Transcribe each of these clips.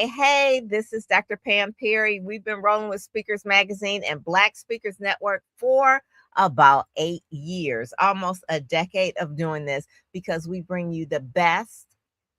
Hey, this is Dr. Pam Perry. We've been rolling with Speakers Magazine and Black Speakers Network for about 8 years, almost a decade of doing this because we bring you the best,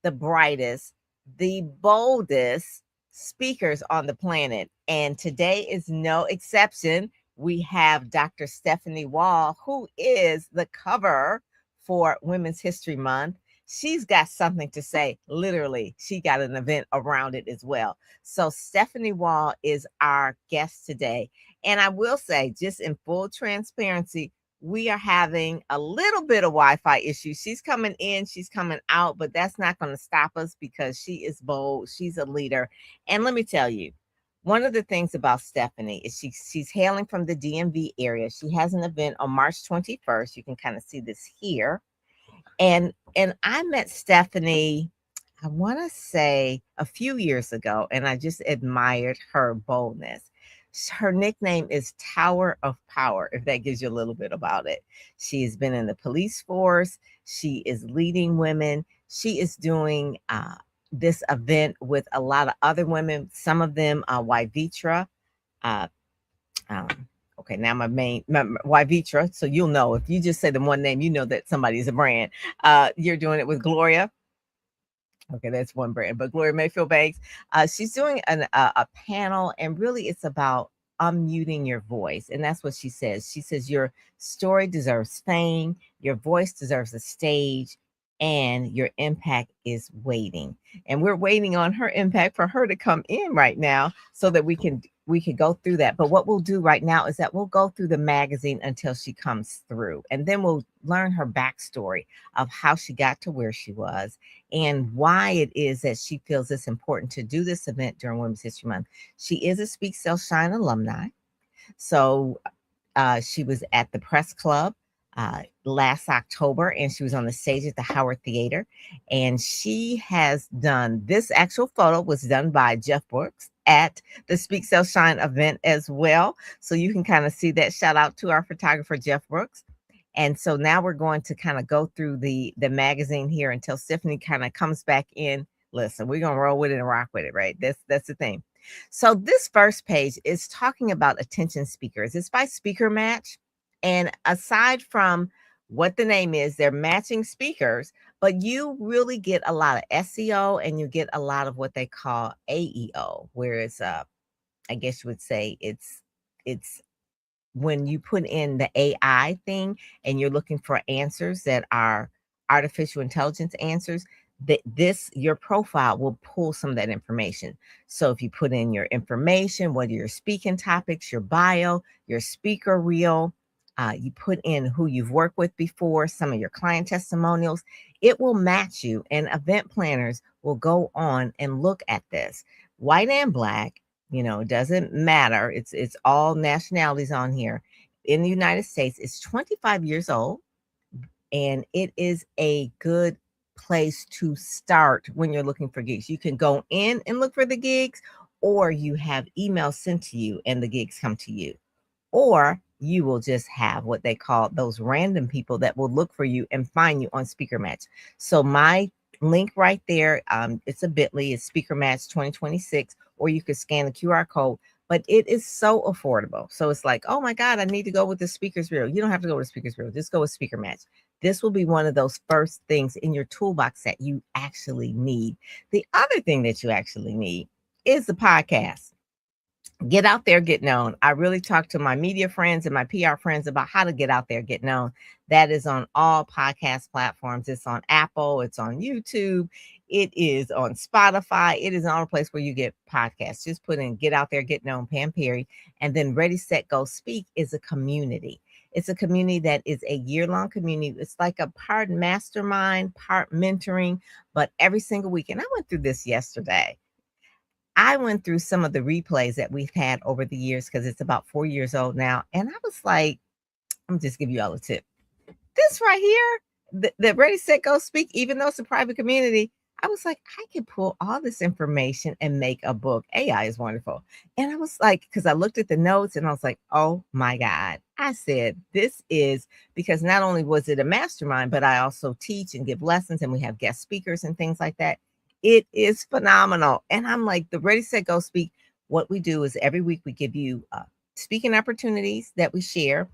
the brightest, the boldest speakers on the planet. And today is no exception. We have Dr. Stephanie Wall, who is the cover for Women's History Month. She's got something to say. Literally, she got an event around it as well. So Stephanie Wall is our guest today. And I will say, just in full transparency, we are having a little bit of Wi-Fi issues. She's coming in, she's coming out, but that's not going to stop us because she is bold. She's a leader. And let me tell you, one of the things about Stephanie is she's hailing from the DMV area. She has an event on March 21st. You can kind of see this here. And I met Stephanie, I want to say a few years ago, and I just admired her boldness. Her nickname is Tower of Power, if that gives you a little bit about it. She has been in the police force. She is leading women. She is doing this event with a lot of other women, some of them Wyvitra. Uh, um, okay, now my Wyvitra. So you'll know if you just say the one name, you know that somebody is a brand. You're doing it with Gloria. Okay, that's one brand, but Gloria Mayfield Banks, she's doing a panel, and really it's about unmuting your voice. And that's what she says. She says, your story deserves fame, your voice deserves a stage, and your impact is waiting. And we're waiting on her impact for her to come in right now so that we can go through that. But what we'll do right now is that we'll go through the magazine until she comes through, and then we'll learn her backstory of how she got to where she was and why it is that she feels it's important to do this event during Women's History Month. She is a Speak Sell Shine alumni. So she was at the Press Club last October, and she was on the stage at the Howard Theater. And she has done this actual photo was done by Jeff Brooks at the Speak Sell Shine event as well. So you can kind of see that. Shout out to our photographer, Jeff Brooks. And so now we're going to kind of go through the magazine here until Stephanie kind of comes back in. Listen, we're going to roll with it and rock with it, right? That's the thing. So this first page is talking about attention speakers. It's by Speaker Match. And aside from what the name is, they're matching speakers, but you really get a lot of SEO and you get a lot of what they call AEO, whereas I guess you would say it's when you put in the AI thing and you're looking for answers that are artificial intelligence answers, that your profile will pull some of that information. So if you put in your information, what are your speaking topics, your bio, your speaker reel, you put in who you've worked with before, some of your client testimonials, it will match you. And event planners will go on and look at this. White and Black, it doesn't matter. It's all nationalities on here. In the United States, it's 25 years old, and it is a good place to start when you're looking for gigs. You can go in and look for the gigs, or you have emails sent to you and the gigs come to you. Or you will just have what they call those random people that will look for you and find you on Speaker Match. So my link right there, it's a bit.ly, it's Speaker Match 2026, or you could scan the QR code, but it is so affordable. So it's like, oh my God, I need to go with the Speakers Bureau. You don't have to go to Speakers Bureau, just go with Speaker Match. This will be one of those first things in your toolbox that you actually need. The other thing that you actually need is the podcast. Get out there, get known. I really talk to my media friends and my PR friends about how to get out there, get known. That is on all podcast platforms. It's on Apple, it's on YouTube, it is on Spotify, it is on a place where you get podcasts. Just put in Get Out There, Get Known, Pam Perry. And then Ready, Set, Go, Speak is a community. It's a community that is a year-long community. It's like a part mastermind, part mentoring, but every single week. And I went through this yesterday. I went through some of the replays that we've had over the years because it's about 4 years old now. And I was like, I'm just give you all a tip. This right here, the Ready, Set, Go, Speak, even though it's a private community, I was like, I can pull all this information and make a book. AI is wonderful. And I was like, because I looked at the notes and I was like, oh my God. I said, this is because not only was it a mastermind, but I also teach and give lessons and we have guest speakers and things like that. It is phenomenal. And I'm like, the Ready, Set, Go Speak. What we do is every week we give you speaking opportunities that we share,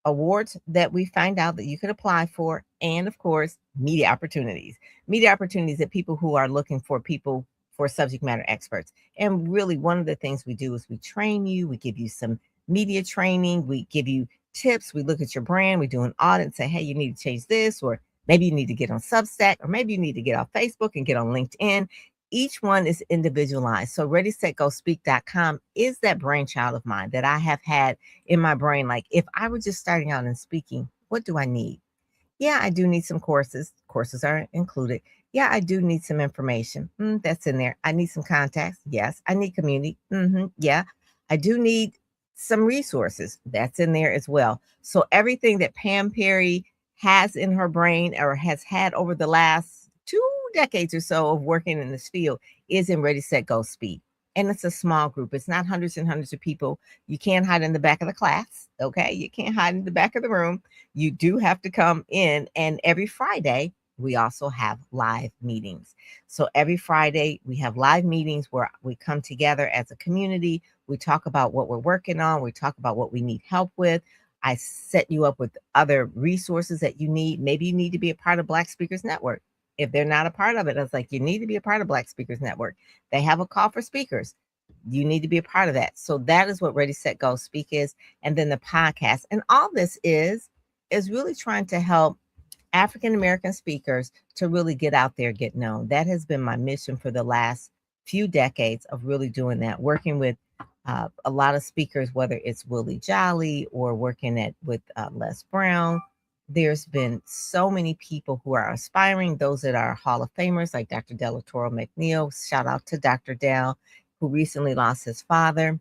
awards that we find out that you could apply for, and of course, media opportunities. Media opportunities that people who are looking for people for subject matter experts. And really, one of the things we do is we train you, we give you some media training, we give you tips, we look at your brand, we do an audit and say, hey, you need to change this, or maybe you need to get on Substack, or maybe you need to get off Facebook and get on LinkedIn. Each one is individualized. So readysetgospeak.com is that brainchild of mine that I have had in my brain. Like, if I were just starting out in speaking, what do I need? Yeah, I do need some courses. Courses are included. Yeah, I do need some information. That's in there. I need some contacts. Yes. I need community. Yeah. I do need some resources. That's in there as well. So everything that Pam Perry has in her brain or has had over the last 2 decades or so of working in this field is in Ready, Set, Go, Speak. And it's a small group. It's not hundreds and hundreds of people. You can't hide in the back of the class. Okay. You can't hide in the back of the room. You do have to come in. And every Friday, we also have live meetings. So every Friday, we have live meetings where we come together as a community. We talk about what we're working on. We talk about what we need help with. I set you up with other resources that you need. Maybe you need to be a part of Black Speakers Network. If they're not a part of it, I was like, you need to be a part of Black Speakers Network. They have a call for speakers. You need to be a part of that. So that is what Ready, Set, Go, Speak is. And then the podcast. And all this is really trying to help African American speakers to really get out there, get known. That has been my mission for the last few decades of really doing that, working with a lot of speakers, whether it's Willie Jolly or working with Les Brown. There's been so many people who are aspiring, those that are Hall of Famers like Dr. Delatoro McNeil. Shout out to Dr. Del, who recently lost his father.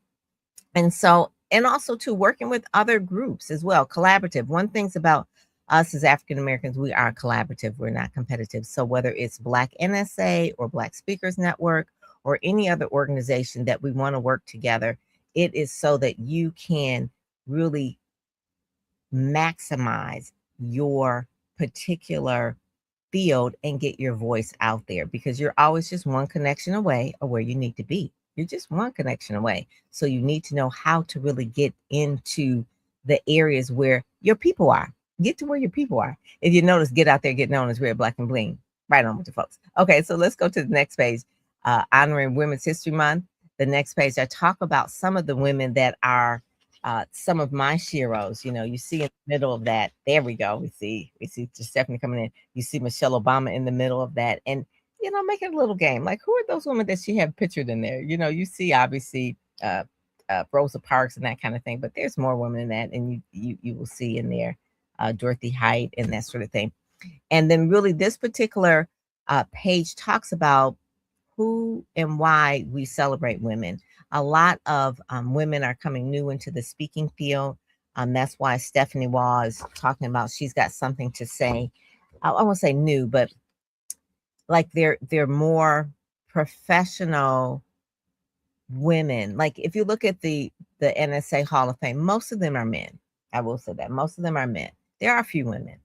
And so, and also to working with other groups as well, collaborative. One thing's about us as African Americans, we are collaborative, we're not competitive. So whether it's Black NSA or Black Speakers Network or any other organization that we want to work together, it is so that you can really maximize your particular field and get your voice out there, because you're always just one connection away of where you need to be. You're just one connection away. So you need to know how to really get into the areas where your people are. Get to where your people are. If you notice, get out there, get known as Red, Black, and Bling. Right on with the folks. Okay, so let's go to the next page. Honoring Women's History Month. The next page, I talk about some of the women that are some of my sheroes. You know, you see in the middle of that, there we go. We see Stephanie coming in. You see Michelle Obama in the middle of that. And, you know, make it a little game. Like, who are those women that she had pictured in there? You know, you see obviously Rosa Parks and that kind of thing, but there's more women in that. And you will see in there Dorothy Height and that sort of thing. And then really this particular page talks about who and why we celebrate women. A lot of women are coming new into the speaking field. That's why Stephanie Waugh is talking about, she's got something to say. I won't say new, but like they're more professional women. Like if you look at the NSA Hall of Fame, most of them are men. I will say that most of them are men. There are a few women,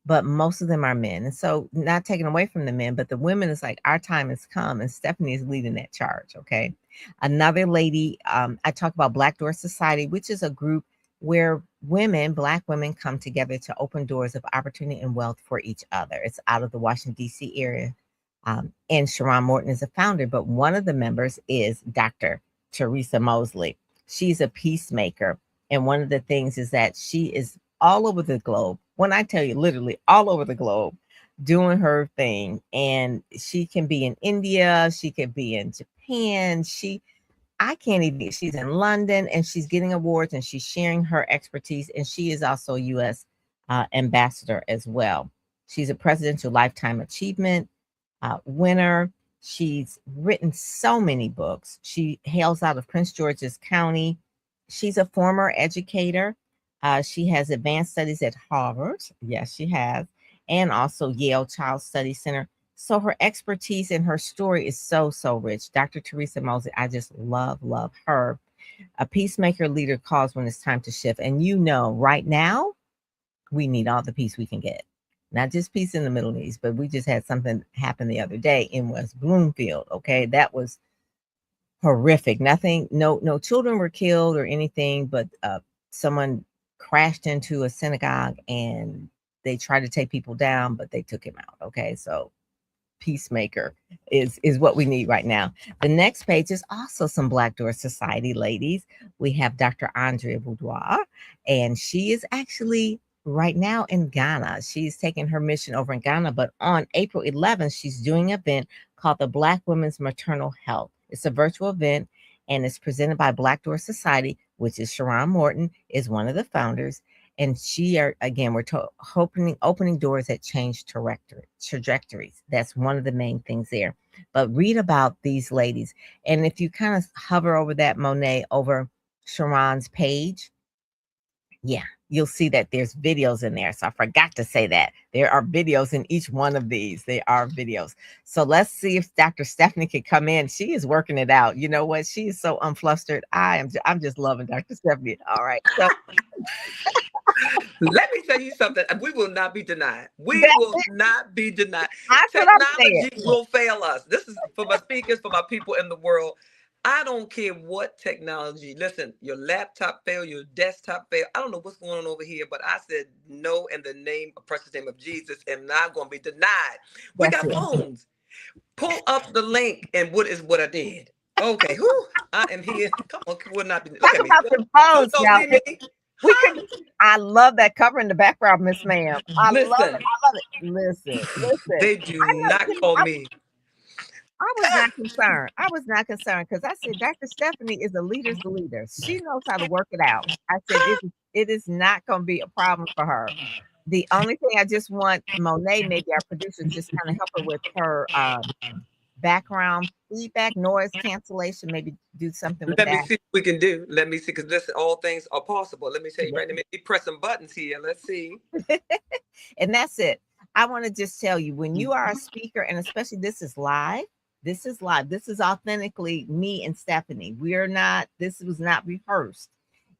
but most of them are men. And so not taking away from the men, but the women is like, our time has come, and Stephanie is leading that charge. Okay. Another lady, I talk about Black Door Society, which is a group where women, Black women, come together to open doors of opportunity and wealth for each other. It's out of the Washington, D.C. area. And Sharon Morton is a founder, but one of the members is Dr. Teresa Mosley. She's a peacemaker. And one of the things is that she is all over the globe. When I tell you, literally all over the globe, doing her thing. And she can be in India, she could be in Japan. I can't even, she's in London, and she's getting awards, and she's sharing her expertise. And she is also a U.S. Ambassador as well. She's a Presidential Lifetime Achievement winner. She's written so many books. She hails out of Prince George's County. She's a former educator. She has advanced studies at Harvard. Yes, she has. And also Yale Child Studies Center. So her expertise and her story is so, so rich. Dr. Teresa Mosley, I just love her. A peacemaker leader calls when it's time to shift. And you know, right now, we need all the peace we can get. not just peace in the Middle East, but we just had something happen the other day in West Bloomfield. Okay, that was horrific. Nothing, no children were killed or anything, but someone crashed into a synagogue and they tried to take people down, but they took him out. Okay, so peacemaker is what we need right now. The next page is also some Black Door Society ladies. We have Dr. Andrea Boudreaux, and she is actually right now in Ghana. She's taking her mission over in Ghana, but on April 11th, she's doing an event called the Black Women's Maternal Health. It's a virtual event and it's presented by Black Door Society, which is Sharon Morton is one of the founders. And she are again, we're opening doors that change trajectories. That's one of the main things there. But read about these ladies, and if you kind of hover over that, Monet, over Sharon's page, yeah, you'll see that there's videos in there. So I forgot to say that there are videos in each one of these. There are videos. So let's see if Dr. Stephanie could come in. She is working it out. You know what? She is so unflustered. I'm just loving Dr. Stephanie. All right. So let me tell you something. We will not be denied. We will not be denied. that's what I'm saying. Technology will fail us. This is for my speakers, for my people in the world. I don't care what technology. Listen, your laptop fail, your desktop fail. I don't know what's going on over here, but I said no in the name of precious name of Jesus, and not going to be denied. We That's got it. phones. Pull up the link, and what I did. Okay, whew, I am here. Come on, will not be. Look Talk at me. about the You phones don't now. see me. We Huh? could. I love that cover in the background, Miss Ma'am. I love it. Listen, I love it. Listen. they do I know. not call me. I was not concerned. I was not concerned because I said Dr. Stephanie is a leader's leader. She knows how to work it out. I said it is not going to be a problem for her. The only thing I just want Monet, maybe our producer, just kind of help her with her background feedback, noise cancellation, maybe do something with Let me that. see what we can do. Let me see, because listen, all things are possible. Let me tell you right now. Maybe press some buttons here. Let's see. And that's it. I want to just tell you, when you are a speaker, and especially this is live, this is live. This is authentically me and Stephanie. We're not, this was not rehearsed.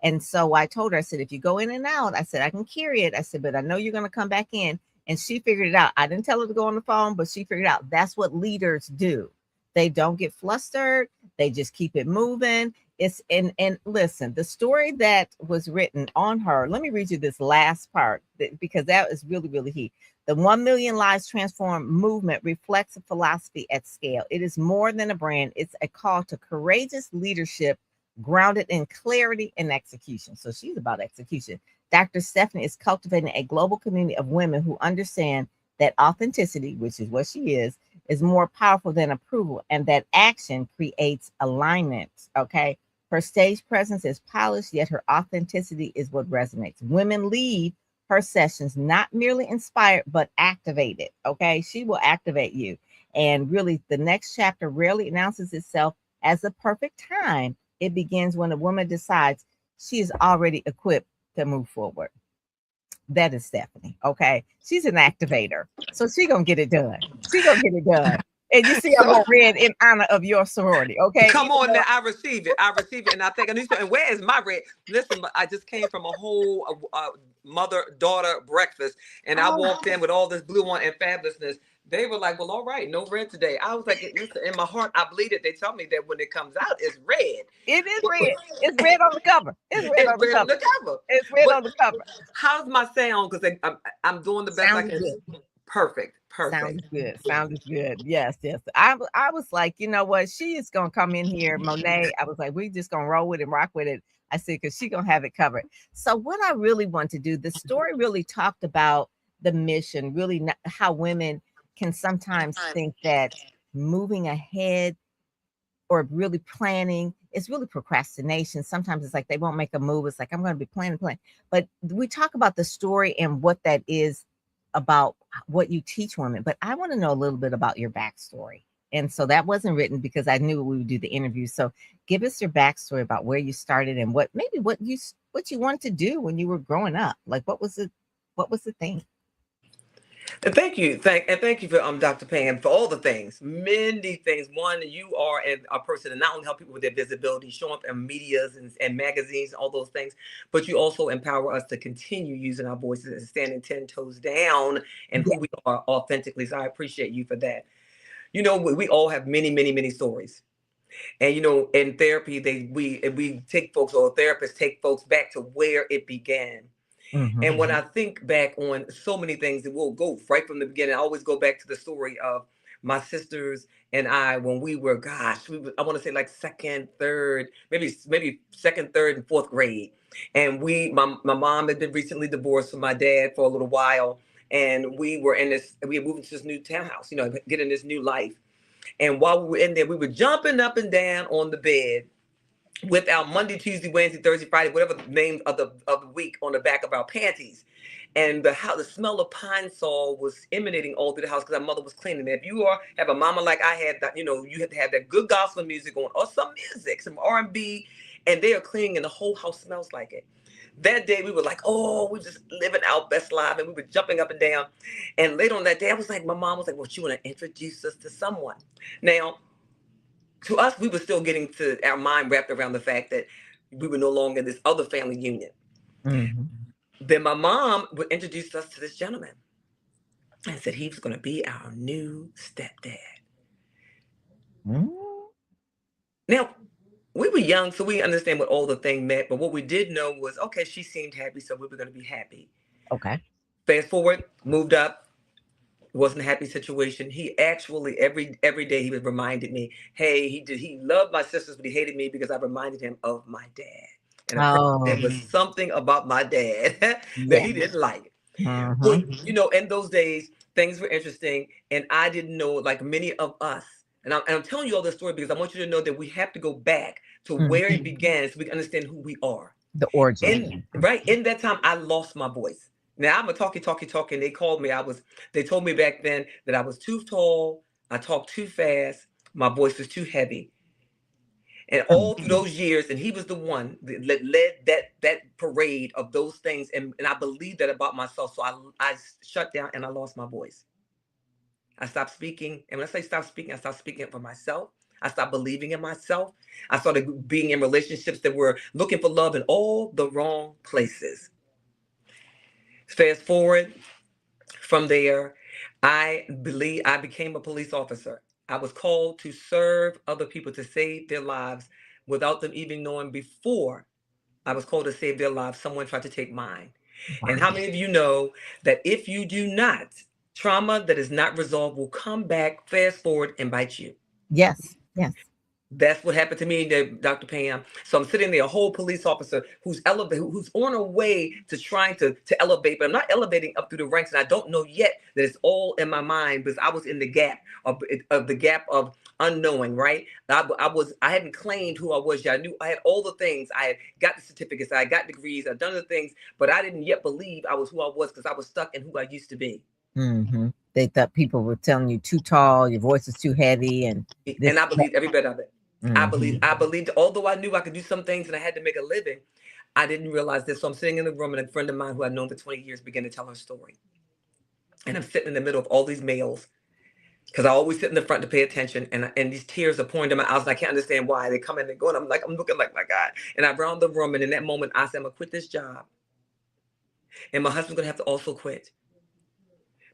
And so I told her, I said, if you go in and out, I said, I can carry it. I said, but I know you're going to come back in. And she figured it out. I didn't tell her to go on the phone, but she figured out that's what leaders do. They don't get flustered. They just keep it moving. It's and listen, the story that was written on her. Let me read you this last part because that is really, really key. The 1 Million Lives Transformed movement reflects a philosophy at scale. It is more than a brand. It's a call to courageous leadership grounded in clarity and execution. So she's about execution. Dr. Stephanie is cultivating a global community of women who understand that authenticity, which is what she is more powerful than approval, and that action creates alignment. Okay. Her stage presence is polished, yet her authenticity is what resonates. Women lead her sessions not merely inspired, but activated. Okay. She will activate you. And really, the next chapter rarely announces itself as the perfect time. It begins when a woman decides she is already equipped to move forward. That is Stephanie. Okay. She's an activator. So she gonna get it done. She gonna get it done. And you see, I'm So on red in honor of your sorority. Okay. come Even on though now, I receive it. I receive it, and I think I need to. And where is my red? Listen, I just came from a whole mother-daughter breakfast, and I oh, walked in with all this blue on and fabulousness. They were like, "Well, all right, no red today." I was like, "Listen," in my heart, I bleed it. They tell me that when it comes out, it's red. it is red. It's red on the cover. It's red on It's the red on cover. the cover. It's red But on the cover. how's my sound? Because I'm doing the best I Sounds can. good. Perfect, Sounds perfect. good. Sounds good. Yes, yes. I was like, you know what? She is gonna come in here, Monet. I was like, we just gonna roll with it, rock with it. I said, because she gonna have it covered. So what I really want to do, the story really talked about the mission, really how women can sometimes think that moving ahead or really planning, it's really procrastination. Sometimes it's like they won't make a move. It's like I'm going to be planning. But we talk about the story and what that is about, what you teach women. But I want to know a little bit about your backstory. And so that wasn't written because I knew we would do the interview. So give us your backstory about where you started and what you wanted to do when you were growing up. Like what was the thing? And thank you for Dr. Pam for all the things, many things. One, you are a person that not only help people with their visibility, showing up in medias and magazines, all those things, but you also empower us to continue using our voices and standing 10 toes down and Yeah. who we are authentically. So I appreciate you for that. You know, we all have many, many, many stories. And you know, in therapy, we take folks, or therapists take folks back to where it began. Hmm. And when I think back on so many things, that will go right from the beginning. I always go back to the story of my sisters and I when we were, gosh, I want to say like second, third, maybe second, third, and fourth grade. And my mom had been recently divorced from my dad for a little while, and we had moved into this new townhouse, you know, getting this new life. And while we were in there, we were jumping up and down on the bed with our Monday, Tuesday, Wednesday, Thursday, Friday, whatever the name of the week, on the back of our panties. And the smell of pine sol was emanating all through the house because our mother was cleaning. If you have a mama like I had, that, you know, you have to have that good gospel music on, or some music, some R&B, and they are cleaning and the whole house smells like it. That day we were like, oh, we just living our best life, and we were jumping up and down. And later on that day, I was like, my mom was like, well, she want to introduce us to someone. Now, to us, we were still getting to our mind wrapped around the fact that we were no longer in this other family union. Hmm. Then my mom would introduce us to this gentleman and said he was going to be our new stepdad. Hmm. Now, we were young, so we understand what all the thing meant, but what we did know was, okay, she seemed happy, so we were going to be happy. Okay. Fast forward, moved up, wasn't a happy situation. He actually every day he was reminded me, hey, he loved my sisters, but he hated me because I reminded him of my dad. And apparently there Oh, was something about my dad that yeah. he didn't like. Well, Hmm. you know, in those days, things were interesting, and I didn't know, like many of us. And I'm telling you all this story because I want you to know that we have to go back to Hmm. where it began so we can understand who we are. The origin. In right in that time, I lost my voice. Now I'm a talkie. They called me. They told me back then that I was too tall. I talked too fast. My voice was too heavy. And all through those years, and he was the one that led that parade of those things, and I believed that about myself. So I shut down and I lost my voice. I stopped speaking, and when I say stop speaking, I stopped speaking for myself. I stopped believing in myself. I started being in relationships that were looking for love in all the wrong places. Fast forward from there, I believe I became a police officer. I was called to serve other people, to save their lives without them even knowing. Before I was called to save their lives, someone tried to take mine. And Wow. how many of you know that if you do not, trauma that is not resolved will come back, fast forward, and bite you? Yes. Yes. That's what happened to me, Dr. Pam. So I'm sitting there, a whole police officer who's on her way to trying to elevate, but I'm not elevating up through the ranks, and I don't know yet that it's all in my mind because I was in the gap of the gap of unknowing, right? I hadn't claimed who I was yet. I knew I had all the things. I had got the certificates, I got degrees, I'd done the things, but I didn't yet believe I was who I was because I was stuck in who I used to be. Hmm. They thought people were telling you too tall, your voice is too heavy, and And this. I believed every bit of it. Hmm. I believed, although I knew I could do some things and I had to make a living, I didn't realize this. So I'm sitting in the room, and a friend of mine who I've known for 20 years began to tell her story. And I'm sitting in the middle of all these males because I always sit in the front to pay attention. And these tears are pouring down my eyes, and I can't understand why. They come in and go, and I'm looking like, my God. And I round the room, and in that moment, I said, I'm going to quit this job. And my husband's going to have to also quit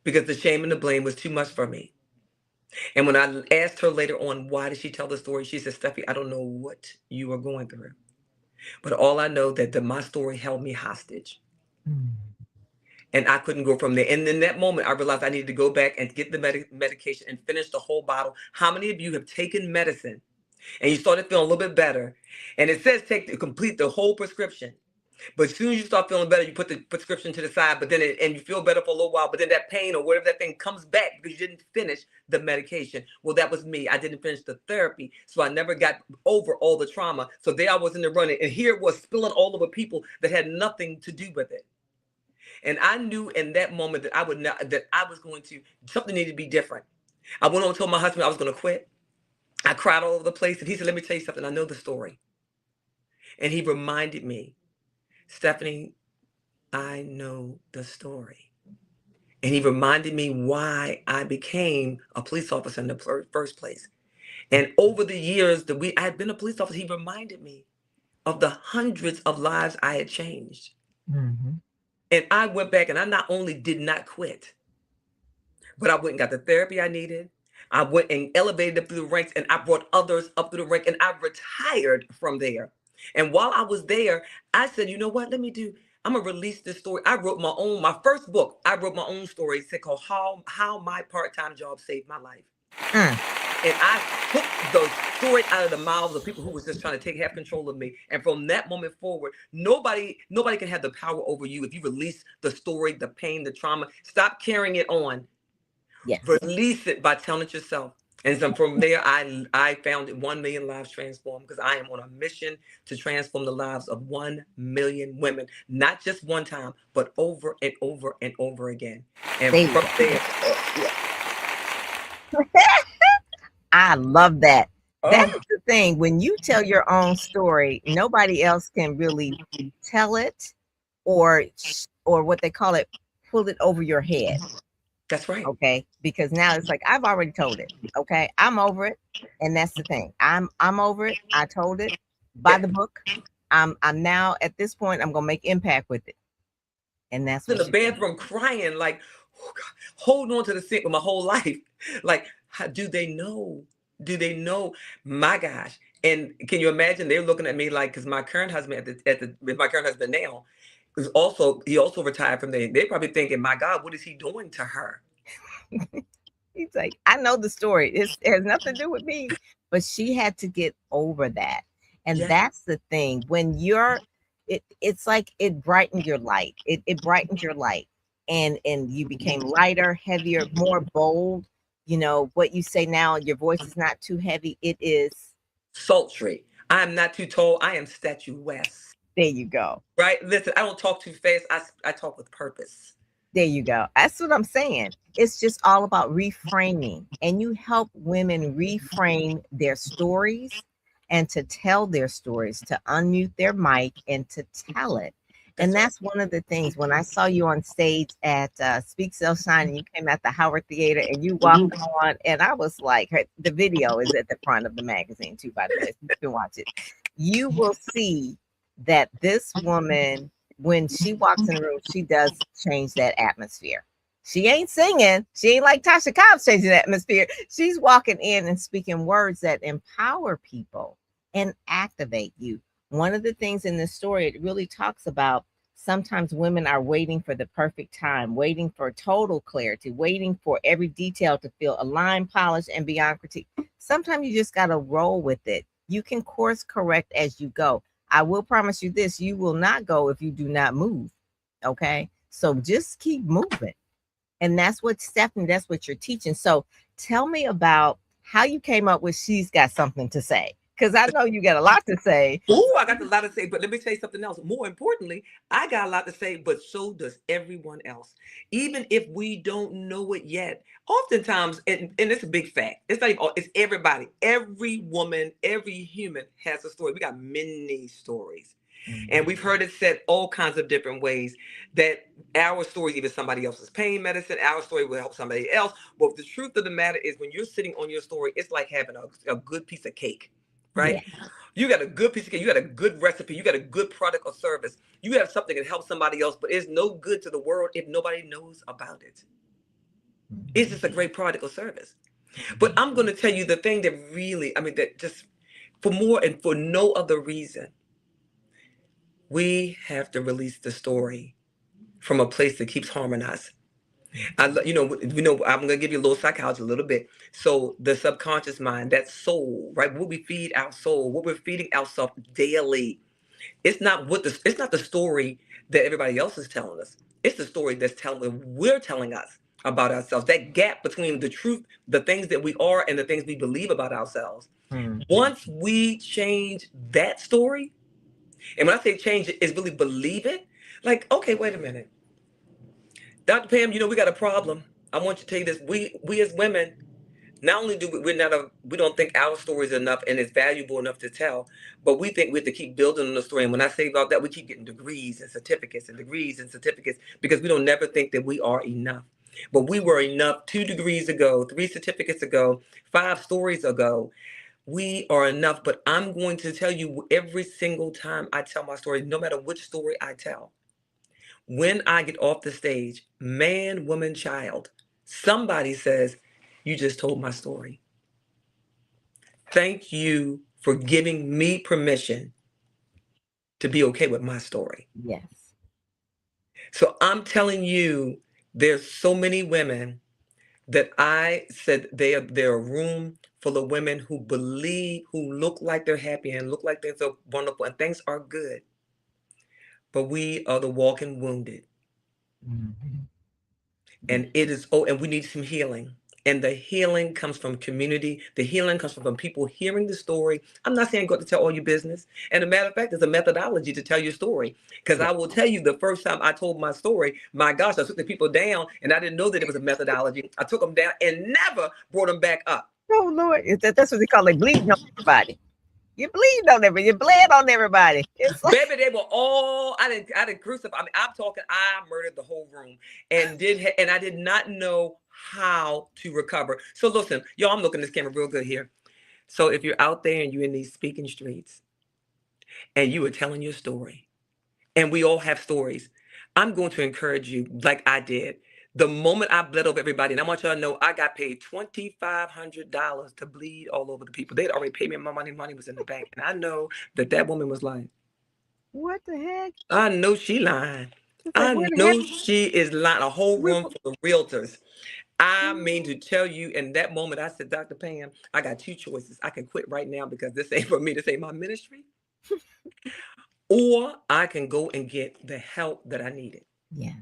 because the shame and the blame was too much for me. And when I asked her later on, why did she tell the story? She said, Steffi, I don't know what you are going through. But all I know that my story held me hostage, and I couldn't go from there. And in that moment, I realized I needed to go back and get the medication and finish the whole bottle. How many of you have taken medicine and you started feeling a little bit better? And it says complete the whole prescription. But as soon as you start feeling better, you put the prescription to the side, but then and you feel better for a little while, but then that pain or whatever that thing comes back because you didn't finish the medication. Well, that was me. I didn't finish the therapy, so I never got over all the trauma. So there I was in the running, and here it was spilling all over people that had nothing to do with it. And I knew in that moment that I would not, that I was going to, something needed to be different. I went on and told my husband I was going to quit. I cried all over the place, and he said, "Let me tell you something. I know the story." And he reminded me, Stephanie, I know the story. And he reminded me why I became a police officer in the first place. And over the years that I had been a police officer, he reminded me of the hundreds of lives I had changed. Mm-hmm. And I went back and I not only did not quit, but I went and got the therapy I needed. I went and elevated up through the ranks and I brought others up through the rank and I retired from there. And while I was there, I said, you know what? I'm gonna release this story. I wrote my first book. I wrote my own story. It's called How My Part-Time Job Saved My Life. Mm. And I took the story out of the mouths of people who was just trying to have control of me. And from that moment forward, nobody can have the power over you if you release the story, the pain, the trauma. Stop carrying it on. Yes. Release it by telling it yourself. And so from there, I found it 1 million lives transformed, because I am on a mission to transform the lives of 1 million women, not just one time, but over and over and over again. And There you from go. there, I love that. That oh, is the thing. When you tell your own story, nobody else can really tell it, or what they call it, pull it over your head. that's right. Okay, because now it's like I've already told it. Okay, I'm over it, and that's the thing. I'm over it. I told it by Yeah. the book. I'm now at this point. I'm gonna make impact with it, and that's In what the she's doing. bathroom crying, like, oh God, holding on to the sink with my whole life. Like, how do they know? Do they know? My gosh. And can you imagine they're looking at me like, because my current husband with my current husband now he also retired from there. They're probably thinking, my God, what is he doing to her? He's like, I know the story. It has nothing to do with me, but she had to get over that, and Yes. that's the thing. When it's like it brightened your light. It brightened your light, and you became lighter, heavier, more bold. You know what you say now. Your voice is not too heavy. It is. Sultry. I am not too tall. I am statuesque. There you go. Right? Listen, I don't talk too fast. I talk with purpose. There you go. That's what I'm saying. It's just all about reframing, and you help women reframe their stories and to tell their stories, to unmute their mic and to tell it. And That's right. that's one of the things when I saw you on stage at Speak Sell Shine, and you came at the Howard Theater and you walked on, and I was like, the video is at the front of the magazine too, by the way, so you can watch it. You will see that this woman, when she walks in the room, she does change that atmosphere. She ain't singing. She ain't like Tasha Cobbs changing the atmosphere. She's walking in and speaking words that empower people and activate you. One of the things in this story, it really talks about sometimes women are waiting for the perfect time, waiting for total clarity, waiting for every detail to feel aligned, polished, and beyond critique. Sometimes you just got to roll with it. You can course correct as you go. I will promise you this, you will not go if you do not move. Okay. So just keep moving. And that's what Stephanie, that's what you're teaching. So tell me about how you came up with She's Got Something to Say. Because I know you got a lot to say. Oh, I got a lot to say, but let me tell you something else. More importantly, I got a lot to say, but so does everyone else. Even if we don't know it yet, oftentimes, and it's a big fact, it's not even, it's everybody, every woman, every human has a story. We got many stories. And we've heard it said all kinds of different ways that our story is either somebody else's pain medicine, our story will help somebody else. But the truth of the matter is, when you're sitting on your story, it's like having a good piece of cake, right? Yeah. You got a good piece of cake, you got a good recipe, you got a good product or service. You have something that helps somebody else, but it's no good to the world if nobody knows about it. It's just a great product or service. But I'm going to tell you the thing that really, I mean, that just for more and for no other reason, we have to release the story from a place that keeps harming us. I'm going to give you a little psychology a little bit. So the subconscious mind, that soul, right? What we feed our soul, what we're feeding ourselves daily. It's not the story that everybody else is telling us. It's the story we're telling us about ourselves. That gap between the truth, the things that we are, and the things we believe about ourselves. Mm. Once we change that story, and when I say change it, is really believe it. Like, okay, wait a minute, Dr. Pam, we got a problem. I want you to tell you this. We as women, not only do we don't think our story is enough and it's valuable enough to tell, but we think we have to keep building on the story. And when I say about that, we keep getting degrees and certificates because we don't never think that we are enough. But we were enough 2 degrees ago, 3 certificates ago, 5 stories ago. We are enough. But I'm going to tell you every single time I tell my story, no matter which story I tell, when I get off the stage, man, woman, child, somebody says, "You just told my story. Thank you for giving me permission to be okay with my story." Yes. So I'm telling you, there's so many women that I said they're a room full of women who believe, who look like they're happy and look like they're so wonderful and things are good. But we are the walking wounded. Mhm. And it is, oh, and we need some healing. And the healing comes from community. The healing comes from people hearing the story. I'm not saying go to tell all your business. And a matter of fact, there's a methodology to tell your story. Because Yeah. I will tell you, the first time I told my story, my gosh, I took the people down and I didn't know that it was a methodology. I took them down and never brought them back up. Oh Lord, that's what they call it, bleeding on everybody. You bleed on everybody. You bled on everybody. It's like, Baby, they were all, I didn't crucify. I mean, I'm talking, I murdered the whole room and I did not know how to recover. So listen, y'all, I'm looking at this camera real good here. So if you're out there and you're in these speaking streets and you are telling your story, and we all have stories, I'm going to encourage you like I did. The moment I bled over everybody, and I want y'all to know I got paid $2,500 to bleed all over the people. They'd already paid me my money. Money was in the bank. And I know that woman was lying. what the heck? I know she lying. It's like, I where the heck? know she is lying. A whole We, room full of realtors. I mean to tell you, in that moment, I said, Dr. Pam, I got 2 choices. I can quit right now because this ain't for me. This ain't my ministry. Or I can go and get the help that I needed. yes.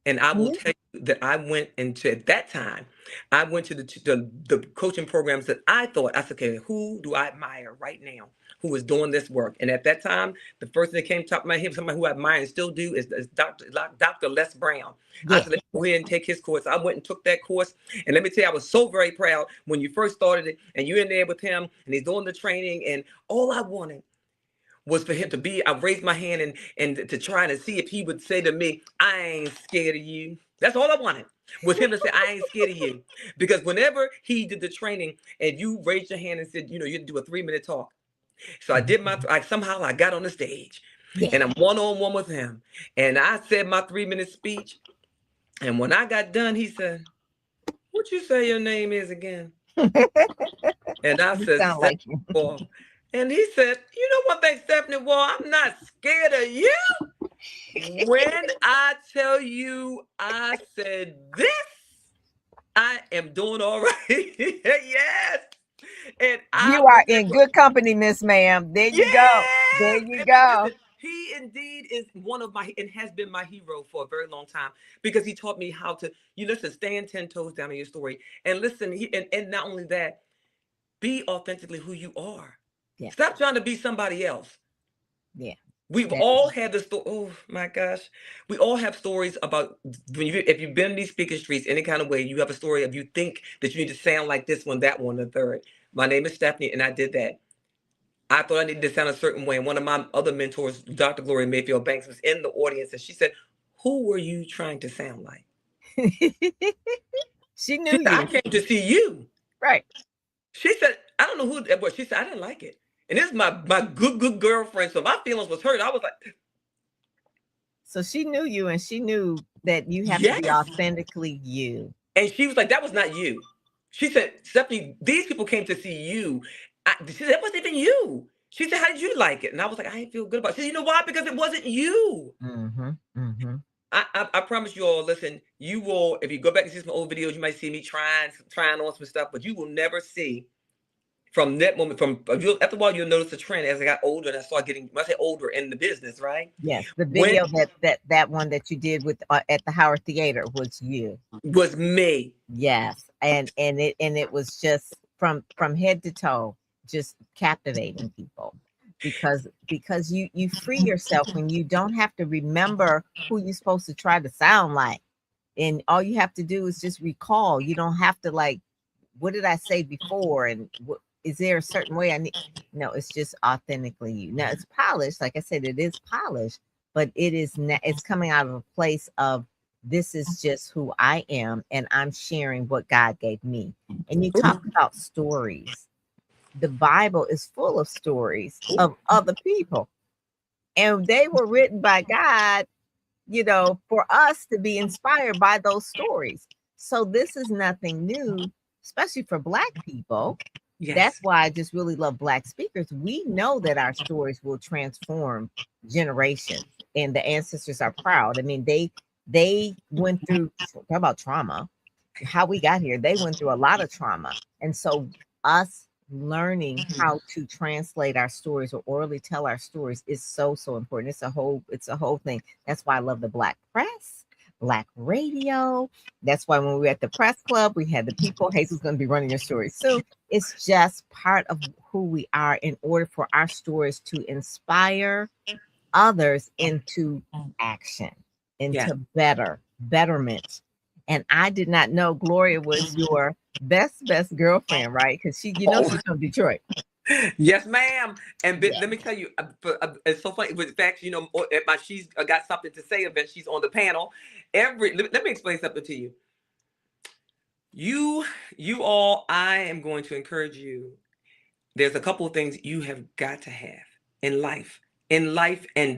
And I will Yeah. tell you that I went into, at that time, I went to the coaching programs that I thought, I said, okay, who do I admire right now who is doing this work? And at that time, the first thing that came to top of my head, somebody who I admire and still do, is Dr. Les Brown. I Yeah. said, let me go ahead and take his course. I went and took that course. And let me tell you, I was so very proud when you first started it and you're in there with him and he's doing the training. And all I wanted was for him to be, I raised my hand and to try to see if he would say to me, I ain't scared of you. That's all I wanted, was him to say, I ain't scared of you. Because whenever he did the training and you raised your hand and said, you know, you do a 3-minute talk. So I did somehow I got on the stage Yeah. and I'm one-on-one with him. And I said my 3-minute speech. And when I got done, he said, what you say your name is again? And I You said, sound Stephanie like you. Wall. And he said, you know one thing, Stephanie Wall, I'm not scared of you. When I tell you, I said this, I am doing all right. Yes. And I You are went back. in good company, Miss Ma'am. There you go. There Yes. you And go. listen, he indeed is one of my, and has been my hero for a very long time because he taught me how to, you listen, stand 10 toes down in your story. And listen, and not only that, be authentically who you are. Yeah. Stop trying to be somebody else. Yeah. We've That, all had the story. Oh my gosh, we all have stories about if you've been in these speaking streets any kind of way. You have a story of you think that you need to sound like this one, that one, the third. My name is Stephanie, and I did that. I thought I needed to sound a certain way. And one of my other mentors, Dr. Gloria Mayfield Banks, was in the audience, and she said, "Who were you trying to sound like?" she She knew said, "I you. came to see you." Right. She said, "I don't know who that was." She said, "I didn't like it." And this is my good girlfriend. So my feelings was hurt. I was like, So she knew you and she knew that you have to be yes. authentically you. And she was like, that was not you. She said, Stephanie, these people came to see you. She said, that wasn't even you. She said, how did you like it? And I was like, I didn't feel good about it. She said, you know why? Because it wasn't you. Mm-hmm. Mm-hmm. I promise you all, listen, you will, if you go back and see some old videos, you might see me trying on some stuff, but you will never see from that moment, after a while, you'll notice a trend as I got older and I started getting, when I say older in the business, right? Yes, the When video that one that you did with at the Howard Theater was you. was me. Yes, and it was just from head to toe, just captivating people because you free yourself when you don't have to remember who you're supposed to try to sound like, and all you have to do is just recall. You don't have to like, what did I say before, and is there a certain way I need? No, it's just authentically you. Now it's polished, like I said, it is polished, but it's coming out of a place of This is just who I am, and I'm sharing what God gave me. And you talk Ooh, about stories. The Bible is full of stories of other people, and they were written by God, for us to be inspired by those stories. So this is nothing new, especially for Black people. That's yes. why I just really love Black speakers. We know that our stories will transform generations, and the ancestors are proud. I mean, they went through, talk about trauma, how we got here. They went through a lot of trauma, and so us learning how to translate our stories or orally tell our stories is so important. It's a whole thing. That's why I love the Black press, Black radio. That's why when we were at the press club, we had the people. Jesus going to be running your stories soon. It's just part of who we are in order for our stories to inspire others into action, Yeah. into betterment. And I did not know Gloria was your best girlfriend, right? Because Oh, she's from Detroit. yes, ma'am. And Yeah. let me tell you, it's so funny. With fact, at my she's got something to say event. She's on the panel. Let me explain something to you. You, you all. I am going to encourage you. There's a couple of things you have got to have in life, and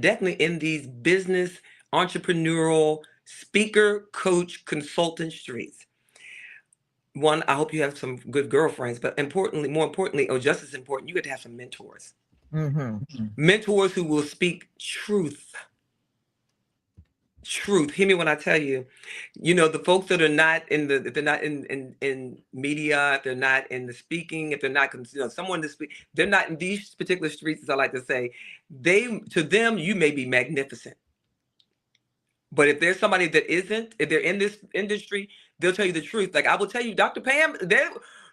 definitely in these business, entrepreneurial, speaker, coach, consultant streets. One, I hope you have some good girlfriends, but more importantly, or just as important, you got to have some mentors. Mm-hmm. Mentors who will speak truth. Hear me when I tell you, the folks that are not if they're not in media, if they're not in the speaking, if they're not, someone to speak, they're not in these particular streets, as I like to say. To them, you may be magnificent. But if there's somebody that isn't, if they're in this industry, they'll tell you the truth. Like I will tell you, Dr. Pam,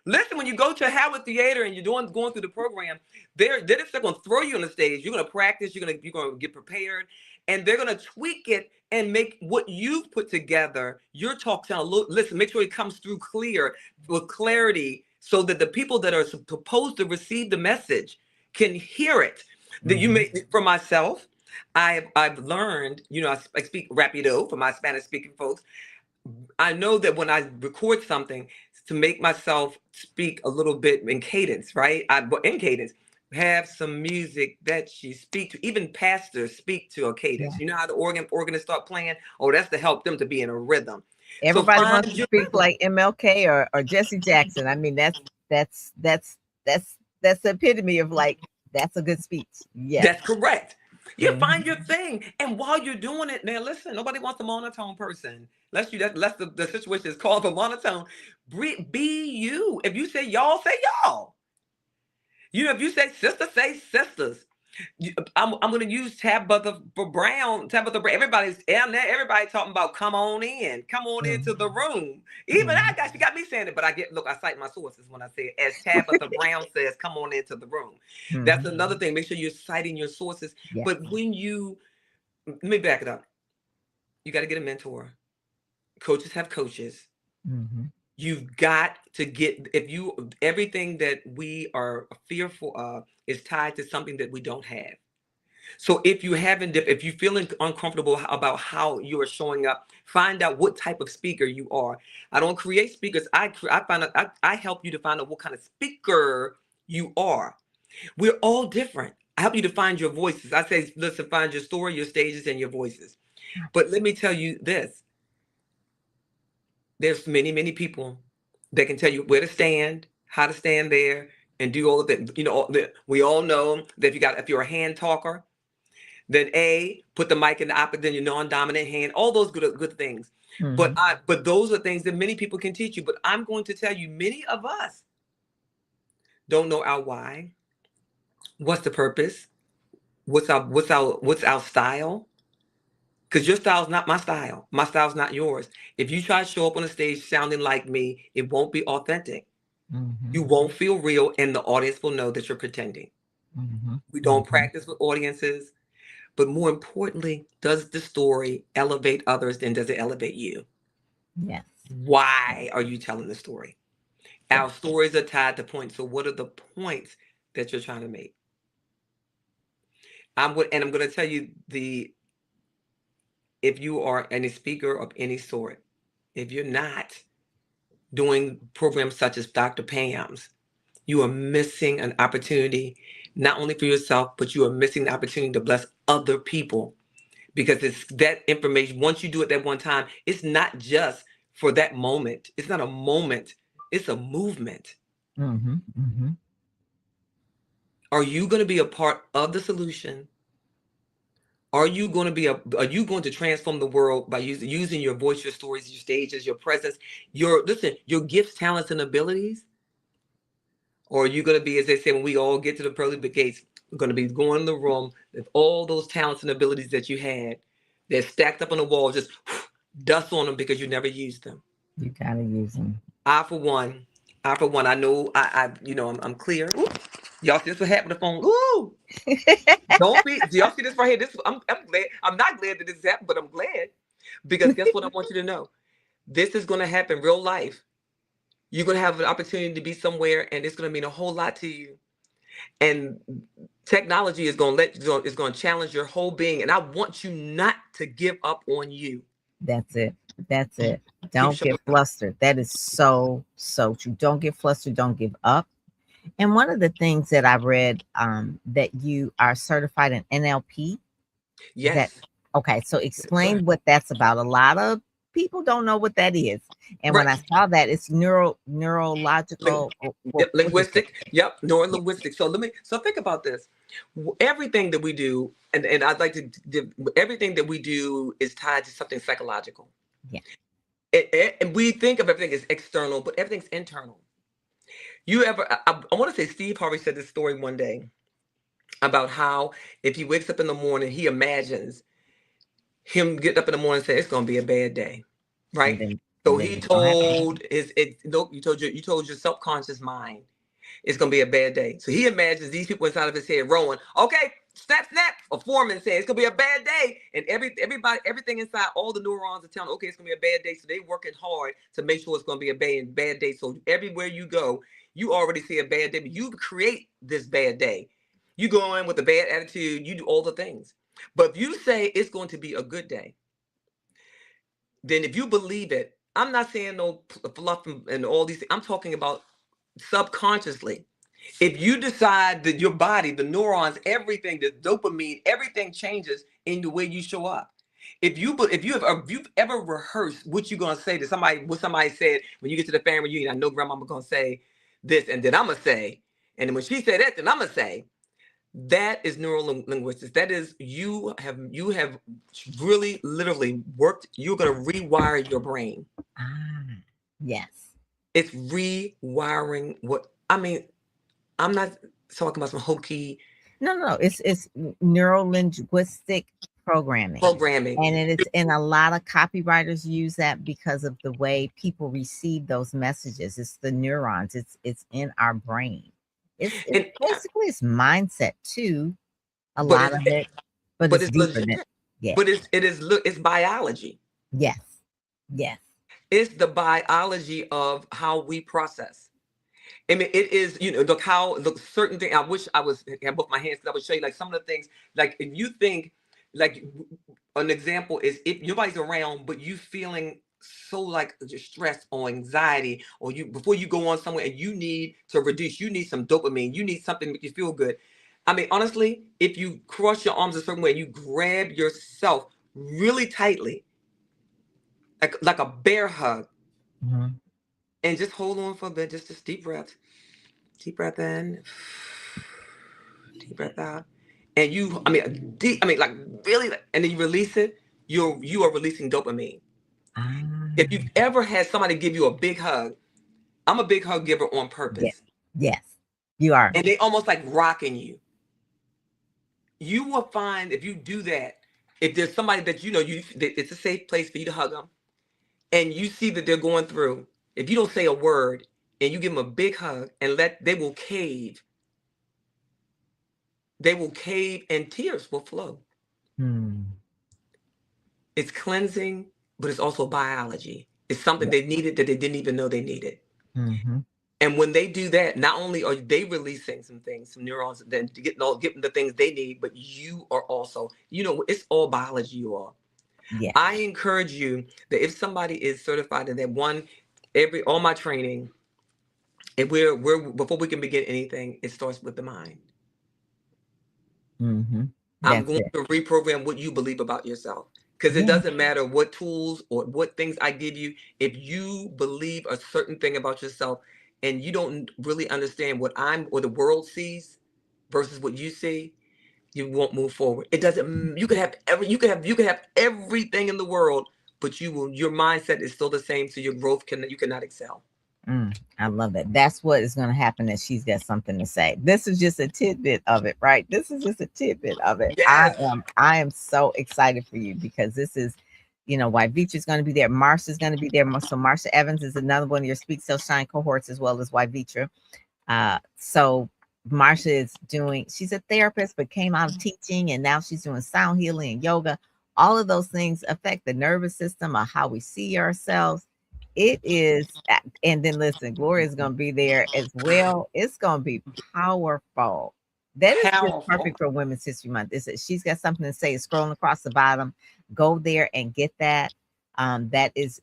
listen, when you go to Howard Theater and going through the program, they're just going to throw you on the stage. You're going to practice. You're going to get prepared, and they're going to tweak it and make what you've put together. Your talk sound. Listen, make sure it comes through clear with clarity, so that the people that are supposed to receive the message can hear it. That you Mm-hmm. may, for myself. I've learned, I speak rapido for my Spanish speaking folks. I know that when I record something to make myself speak a little bit in cadence, right? But in cadence, have some music that you speak to. Even pastors speak to a Yeah. cadence. You know how the organist start playing? Oh, that's to help them to be in a rhythm. So Everybody find wants to your speak rhythm. like MLK or Jesse Jackson. I mean, that's the epitome of like that's a good speech. Yes. That's correct. You Mhm. find your thing, and while you're doing it, now listen. Nobody wants a monotone person. Unless the situation is called for monotone. Be you. If you say y'all, say y'all. If you say sister, say sisters. I'm going to use Tabitha Brown. Everybody's down there. Everybody talking about come on into the Mhm. room. Even Mhm. she got me saying it, but I cite my sources when I say it. As Tabitha Brown says, come on into the room. That's Mhm. another thing. Make sure you're citing your sources. Yes. But let me back it up. You got to get a mentor. Coaches have coaches. Mhm. You've got to get, everything that we are fearful of is tied to something that we don't have. So if you're feeling uncomfortable about how you are showing up, find out what type of speaker you are. I don't create speakers. I find out, I help you to find out what kind of speaker you are. We're all different. I help you to find your voices. I say, listen, find your story, your stages, and your voices. But let me tell you this. There's many people that can tell you where to stand, how to stand there, and do all of that. We all know that if you're a hand talker, then put the mic in the opposite, then your non-dominant hand, all those good things. But Mhm. those are things that many people can teach you. But I'm going to tell you, many of us don't know our why. What's the purpose? What's our style? Because your style's not my style. My style's not yours. If you try to show up on a stage sounding like me, it won't be authentic. Mhm. You won't feel real, and the audience will know that you're pretending. Mhm. We don't Mhm. practice with audiences. But more importantly, does the story elevate others than does it elevate you? Yes. Why are you telling the story? Yes. Our stories are tied to points. So what are the points that you're trying to make? I'm going to tell you if you are any speaker of any sort, if you're not doing programs such as Dr. Pam's, you are missing an opportunity, not only for yourself, but you are missing the opportunity to bless other people, because it's that information. Once you do it that one time, it's not just for that moment. It's not a moment. It's a movement. Mm-hmm. Mm-hmm. Are you going to be a part of the solution? Are you going to are you going to transform the world by using your voice, your stories, your stages, your presence, your gifts, talents, and abilities? Or are you going to be, as they say, when we all get to the pearly gates, we're going to be going in the room with all those talents and abilities that you had, they're stacked up on the wall, just dust on them because you never used them. You gotta use them. I for one, I know I'm clear. Ooh, y'all see this what happened to the phone? Ooh, don't be. Do y'all see this right here? I'm glad. I'm not glad that this happened, but I'm glad because guess what? I want you to know. This is going to happen real life. You're going to have an opportunity to be somewhere, and it's going to mean a whole lot to you. And technology is going to challenge your whole being. And I want you not to give up on you. That's it. That's it. Keep Don't showing get flustered. That is so, so true. Don't get flustered. Don't give up. And one of the things that I read, that you are certified in NLP. Is that Yes. okay? So Yes, sir. explain what that's about. A lot of people don't know what that is. And when Right. I saw that, it's neurological. What is it? Linguistic. Yep. Neurolinguistic. So think about this. Everything that we do, and I'd like to everything that we do is tied to something psychological. Yeah. And we think of everything as external, but everything's internal. You ever, I want to say Steve Harvey said this story one day about how if he wakes up in the morning, he imagines him getting up in the morning and say, it's going to be a bad day. And Right. then So and then he it's gonna happen. told you told your subconscious mind it's gonna be a bad day. So he imagines these people inside of his head rolling, okay, snap, snap. A foreman says it's gonna be a bad day. And everything inside, all the neurons are telling, okay, it's gonna be a bad day. So they working hard to make sure it's gonna be a bad day. So everywhere you go, you already see a bad day, but you create this bad day. You go in with a bad attitude, you do all the things. But if you say it's going to be a good day, then if you believe it, I'm not saying no fluff and all these things. I'm talking about subconsciously. If you decide that your body, the neurons, everything, the dopamine, everything changes in the way you show up. If you've ever rehearsed what you're gonna say to somebody, what somebody said when you get to the family reunion, I know grandmama gonna say this, and then I'm gonna say, and then when she said that, then I'm gonna say, that is neurolinguistics. That is you have really literally worked. You're gonna rewire your brain. Ah, yes. It's rewiring what I mean. I'm not talking about some hokey No. It's neuro-linguistic programming. programming. And it is, and a lot of copywriters use that because of the way people receive those messages. It's the neurons. It's in our brain. It's And basically it's mindset too. A but lot it's of it, but but it's it's deeper than legit. yeah. But it's biology. Yes. Yes. It's the biology of how we process. I mean, it is, look how look certain thing. I wish I had both my hands, 'cause I would show you like some of the things. Like if you think, like an example is if nobody's around, but you feeling so like stress or anxiety, or you before you go on somewhere and you need to reduce, you need some dopamine, you need something to make you feel good. I mean, honestly, if you cross your arms a certain way, you grab yourself really tightly, like a bear hug, Mhm. and just hold on for a bit, just deep breath. Deep breath in, deep breath out. And like really, and then you release it, you are releasing dopamine. If Ah, you've ever had somebody give you a big hug, I'm a big hug giver on yes. purpose. Yes. You are. And they almost like rocking you. You will find if you do that, if there's somebody that it's a safe place for you to hug them, and you see that they're going through, if you don't say a word and you give them a big hug and they will cave. They will cave and tears will flow. Hmm. It's cleansing, but it's also biology. It's something Yeah. they needed that they didn't even know they needed. Hmm. And when they do that, not only are they releasing some things, some neurons, then getting the things they need, but you are also, it's all biology, you all. Yeah. I encourage you that if somebody is certified in that one, all my training, if we're before we can begin anything, it starts with the mind. Mm-hmm. I'm That's going it. to reprogram what you believe about yourself. Because it Yeah. doesn't matter what tools or what things I give you, if you believe a certain thing about yourself and you don't really understand what I'm or the world sees versus what you see, you won't move forward. It doesn't. You can have everything in the world, but your mindset is still the same, so your growth you cannot excel. I love that. That's what is going to happen, that she's got something to say. This is just a tidbit of it, right? This is just a tidbit of it. Yes. I am so excited for you, because this is, why Vitra's going to be there. Marsha's going to be there. So Marsha Evans is another one of your Speak Sell Shine cohorts, as well as Why Vitra. So Marsha is she's a therapist, but came out of teaching, and now she's doing sound healing and yoga. All of those things affect the nervous system, of how we see ourselves. It is, and then listen, Gloria is going to be there as well. It's going to be powerful. That is just Powerful. perfect for Women's History Month. She's got something to say. Scrolling across the bottom, go there and get that.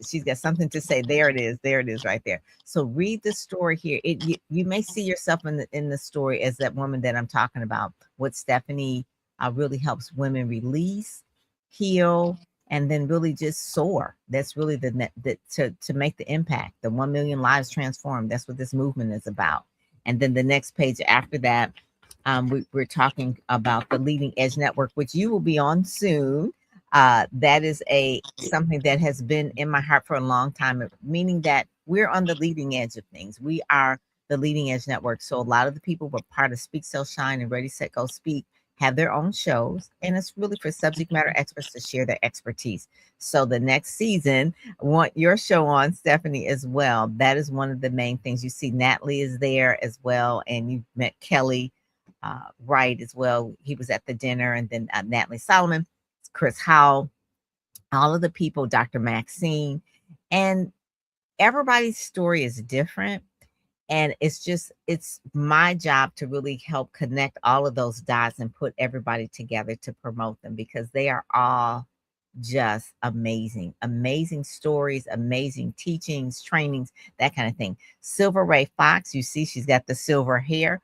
She's got something to say. There it is. There it is, right there. So read the story here. You may see yourself in the story as that woman that I'm talking about. What Stephanie really helps women release, heal, and then really just soar. That's really to make the impact. The 1 million lives transformed. That's what this movement is about. And then the next page after that, we're talking about the Leading Edge Network, which you will be on soon. That is something that has been in my heart for a long time, meaning that we're on the leading edge of things. We are the Leading Edge Network. So a lot of the people who are part of Speak Sell Shine and Ready Set Go Speak have their own shows, and it's really for subject matter experts to share their expertise. So the next season, I want your show on, Stephanie, as well. That is one of the main things. You see Natalie is there as well, and you met Kelly Wright as well. He was at the dinner, and then Natalie Solomon, Chris Howell, all of the people, Dr. Maxine, and everybody's story is different. And it's my job to really help connect all of those dots and put everybody together to promote them, because they are all just amazing, amazing stories, amazing teachings, trainings, that kind of thing. Silver Rae Fox, you see, she's got the silver hair.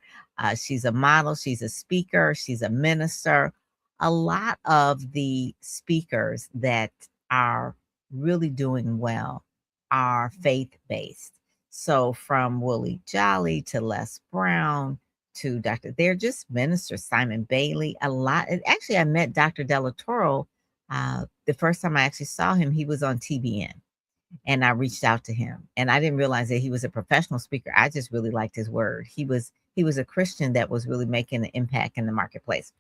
She's a model, she's a speaker, she's a minister. A lot of the speakers that are really doing well are faith-based. So from Willie Jolly to Les Brown to they're just ministers, Simon Bailey, a lot. And actually, I met Dr. Delatoro the first time I actually saw him. He was on TBN, and I reached out to him, and I didn't realize that he was a professional speaker. I just really liked his word. He was a Christian that was really making an impact in the marketplace.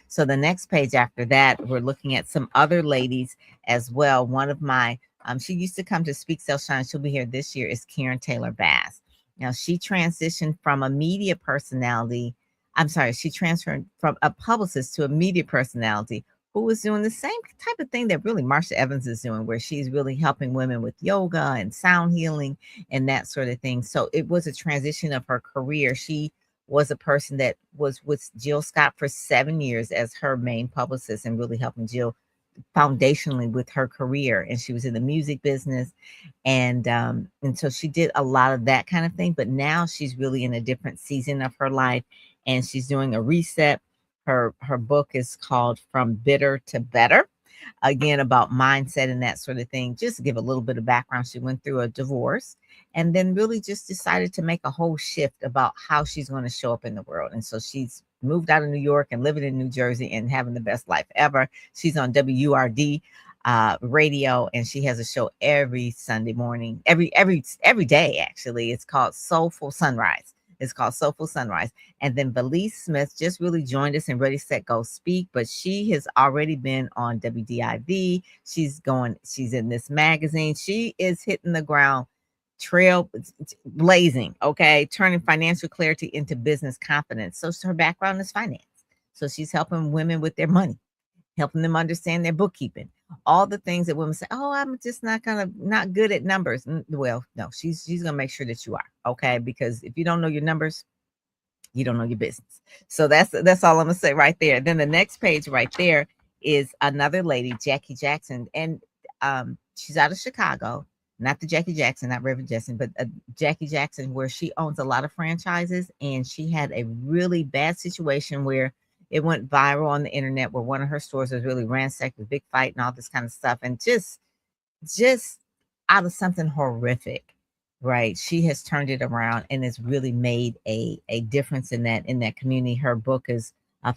So the next page after that, we're looking at some other ladies as well. One of my she used to come to Speak Sell Shine. She'll be here this year. Is Karen Taylor Bass. Now she transitioned from a media personality. I'm sorry, she transferred from a publicist to a media personality, who was doing the same type of thing that really Marsha Evans is doing, where she's really helping women with yoga and sound healing and that sort of thing. So it was a transition of her career. She was a person that was with Jill Scott for 7 years as her main publicist, and really helping Jill foundationally with her career. And she was in the music business, and so she did a lot of that kind of thing. But now she's really in a different season of her life, and she's doing a reset. Her book is called From Bitter to Better, again about mindset and that sort of thing. Just to give a little bit of background, she went through a divorce, and then really just decided to make a whole shift about how she's going to show up in the world. And so she's moved out of New York and living in New Jersey and having the best life ever. She's on WURD radio, and she has a show every Sunday morning, every day actually. It's called Soulful Sunrise. It's called Soulful Sunrise. And then Valaise Smith just really joined us in Ready, Set, Go Speak, but she has already been on WDIV. She's in this magazine. She is hitting the ground trail blazing, okay, turning financial clarity into business confidence. So her background is finance. So she's helping women with their money, helping them understand their bookkeeping, all the things that women say, oh, I'm just not good at numbers. Well, no, she's gonna make sure that you are, okay? Because if you don't know your numbers, you don't know your business. So that's all I'm gonna say right there. Then the next page right there is another lady, Jackie Jackson, and she's out of Chicago. Not the Jackie Jackson, not Reverend Jackson, but Jackie Jackson, where she owns a lot of franchises, and she had a really bad situation where it went viral on the internet, where one of her stores was really ransacked with big fight and all this kind of stuff, and just out of something horrific, right? She has turned it around and has really made a difference in that community. Her book is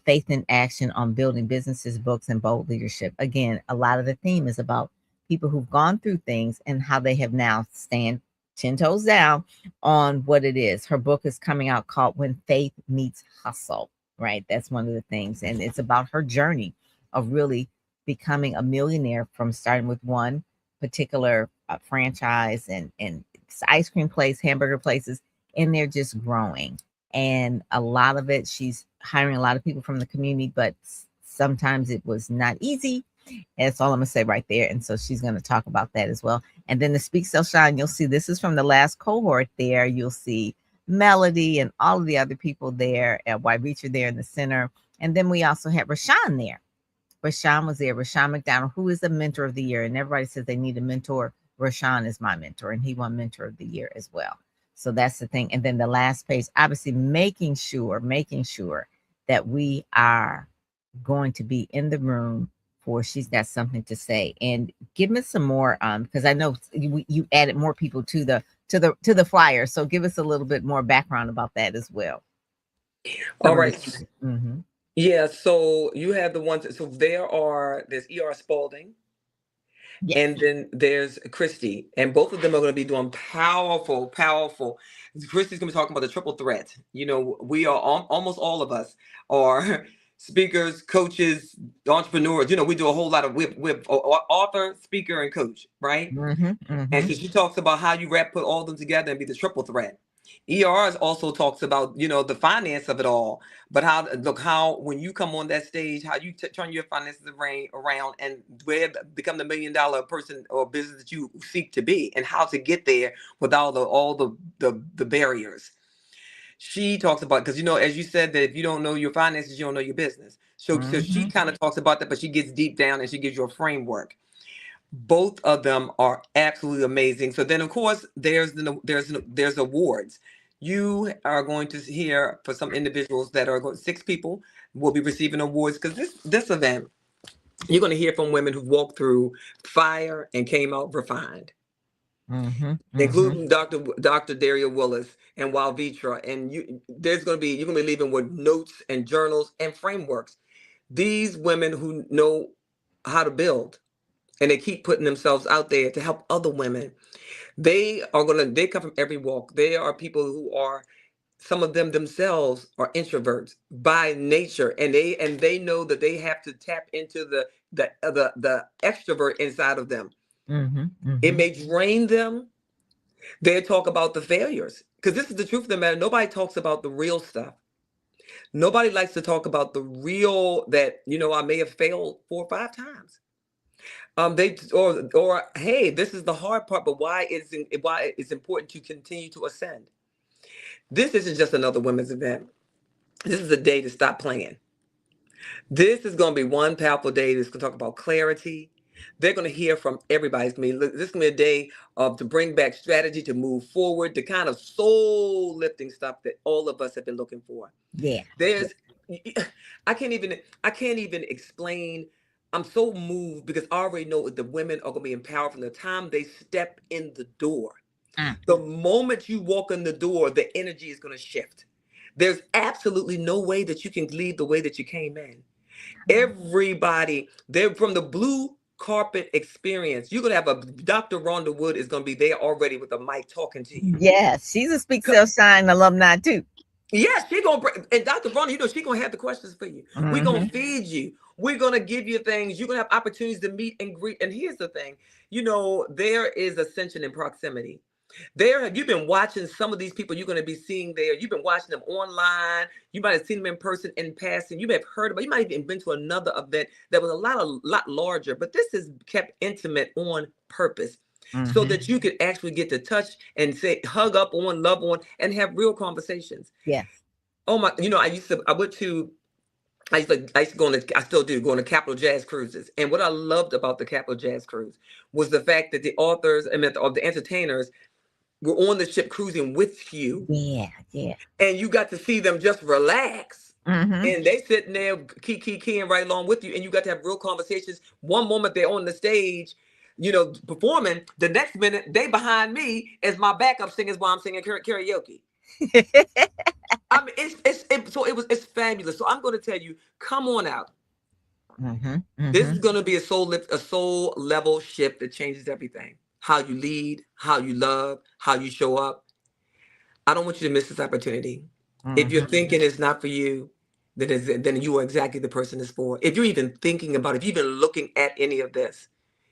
Faith in Action on Building Businesses, Books, and Bold Leadership. Again, a lot of the theme is about people who've gone through things and how they have now stand 10 toes down on what it is. Her book is coming out called When Faith Meets Hustle, right? That's one of the things. And it's about her journey of really becoming a millionaire from starting with one particular franchise and ice cream place, hamburger places, and they're just growing. And a lot of it, she's hiring a lot of people from the community, but sometimes it was not easy. And that's all I'm gonna say right there. And so she's gonna talk about that as well. And then the Speak Sell Shine, you'll see this is from the last cohort there. You'll see Melody and all of the other people there at White Reacher there in the center. And then we also had Rashawn there. Rashawn was there, Rashawn McDonald, who is the mentor of the year. And everybody says they need a mentor. Rashawn is my mentor, and he won mentor of the year as well. So that's the thing. And then the last page, obviously making sure that we are going to be in the room for She's Got Something to Say. And give me some more, because I know you added more people to the flyer. So give us a little bit more background about that as well. All right. Yeah, so you have the ones. So there's E.R. Spalding, yes, and then there's Christy, and both of them are going to be doing powerful. Christy's going to be talking about the triple threat. You know, we are almost all of us are speakers, coaches, entrepreneurs. You know, we do a whole lot of with author, speaker, and coach, right? And so she talks about how you put all of them together and be the triple threat. ERs also talks about, you know, the finance of it all, but how when you come on that stage, how you turn your finances around and become the $1 million person or business that you seek to be, and how to get there without all the barriers. She talks about, because, you know, as you said, that if you don't know your finances, you don't know your business. So she kind of talks about that, but she gets deep down and she gives you a framework. Both of them are absolutely amazing. So then, of course, there's awards. You are going to hear for some individuals that are going. 6 people will be receiving awards, because this event, you're going to hear from women who walked through fire and came out refined, including Dr. Daria Willis and Walvitra. And you're going to be leaving with notes and journals and frameworks. These women who know how to build, and they keep putting themselves out there to help other women. They come from every walk. They are people who are, some of them themselves are introverts by nature, and they know that they have to tap into the extrovert inside of them. It may drain them. They talk about the failures, because this is the truth of the matter. Nobody talks about the real stuff. Nobody likes to talk about the real, that, you know, I may have failed 4 or 5 times. Hey, this is the hard part, but why it's important to continue to ascend. This isn't just another women's event. This is a day to stop playing. This is going to be one powerful day that's going to talk about clarity. They're going to hear from everybody. This is going to be a day to bring back strategy, to move forward, the kind of soul lifting stuff that all of us have been looking for. Yeah. I can't even explain. I'm so moved, because I already know that the women are going to be empowered from the time they step in the door. The moment you walk in the door, the energy is going to shift. There's absolutely no way that you can leave the way that you came in. Everybody, they're from the blue carpet experience. You're going to have Dr. Rhonda Wood is going to be there already with a mic talking to you. Yes, she's a Speak Sell Shine alumni too. Yes, she gonna bring, and Dr. Rhonda, you know, she gonna have the questions for you. We're gonna feed you. We're gonna give you things. You're gonna have opportunities to meet and greet. And here's the thing, you know, there is ascension in proximity. You've been watching some of these people you're gonna be seeing there. You've been watching them online. You might have seen them in person, in passing. You may have heard about. You might have even been to another event that was a lot larger. But this is kept intimate on purpose. So that you could actually get to touch and hug up on, love on, and have real conversations. Yes. Oh my, you know, I went to I used to go on I still do go on the Capital Jazz cruises. And what I loved about the Capital Jazz cruise was the fact that the authors, I mean, of the entertainers were on the ship cruising with you, Yeah, yeah. and you got to see them just relax. Mm-hmm. And they sitting there keying right along with you, and you got to have real conversations. One moment they're on the stage, performing. The next minute they behind me as my backup singers while I'm singing karaoke. I mean, it's fabulous. So I'm going to tell you, come on out. Mm-hmm. This Mm-hmm. is going to be a soul level shift that changes everything. How you lead, how you love, how you show up. I don't want you to miss this opportunity. If you're Mm-hmm. thinking it's not for you, then you are exactly the person it's for. If you're even thinking about it, if you've been looking at any of this,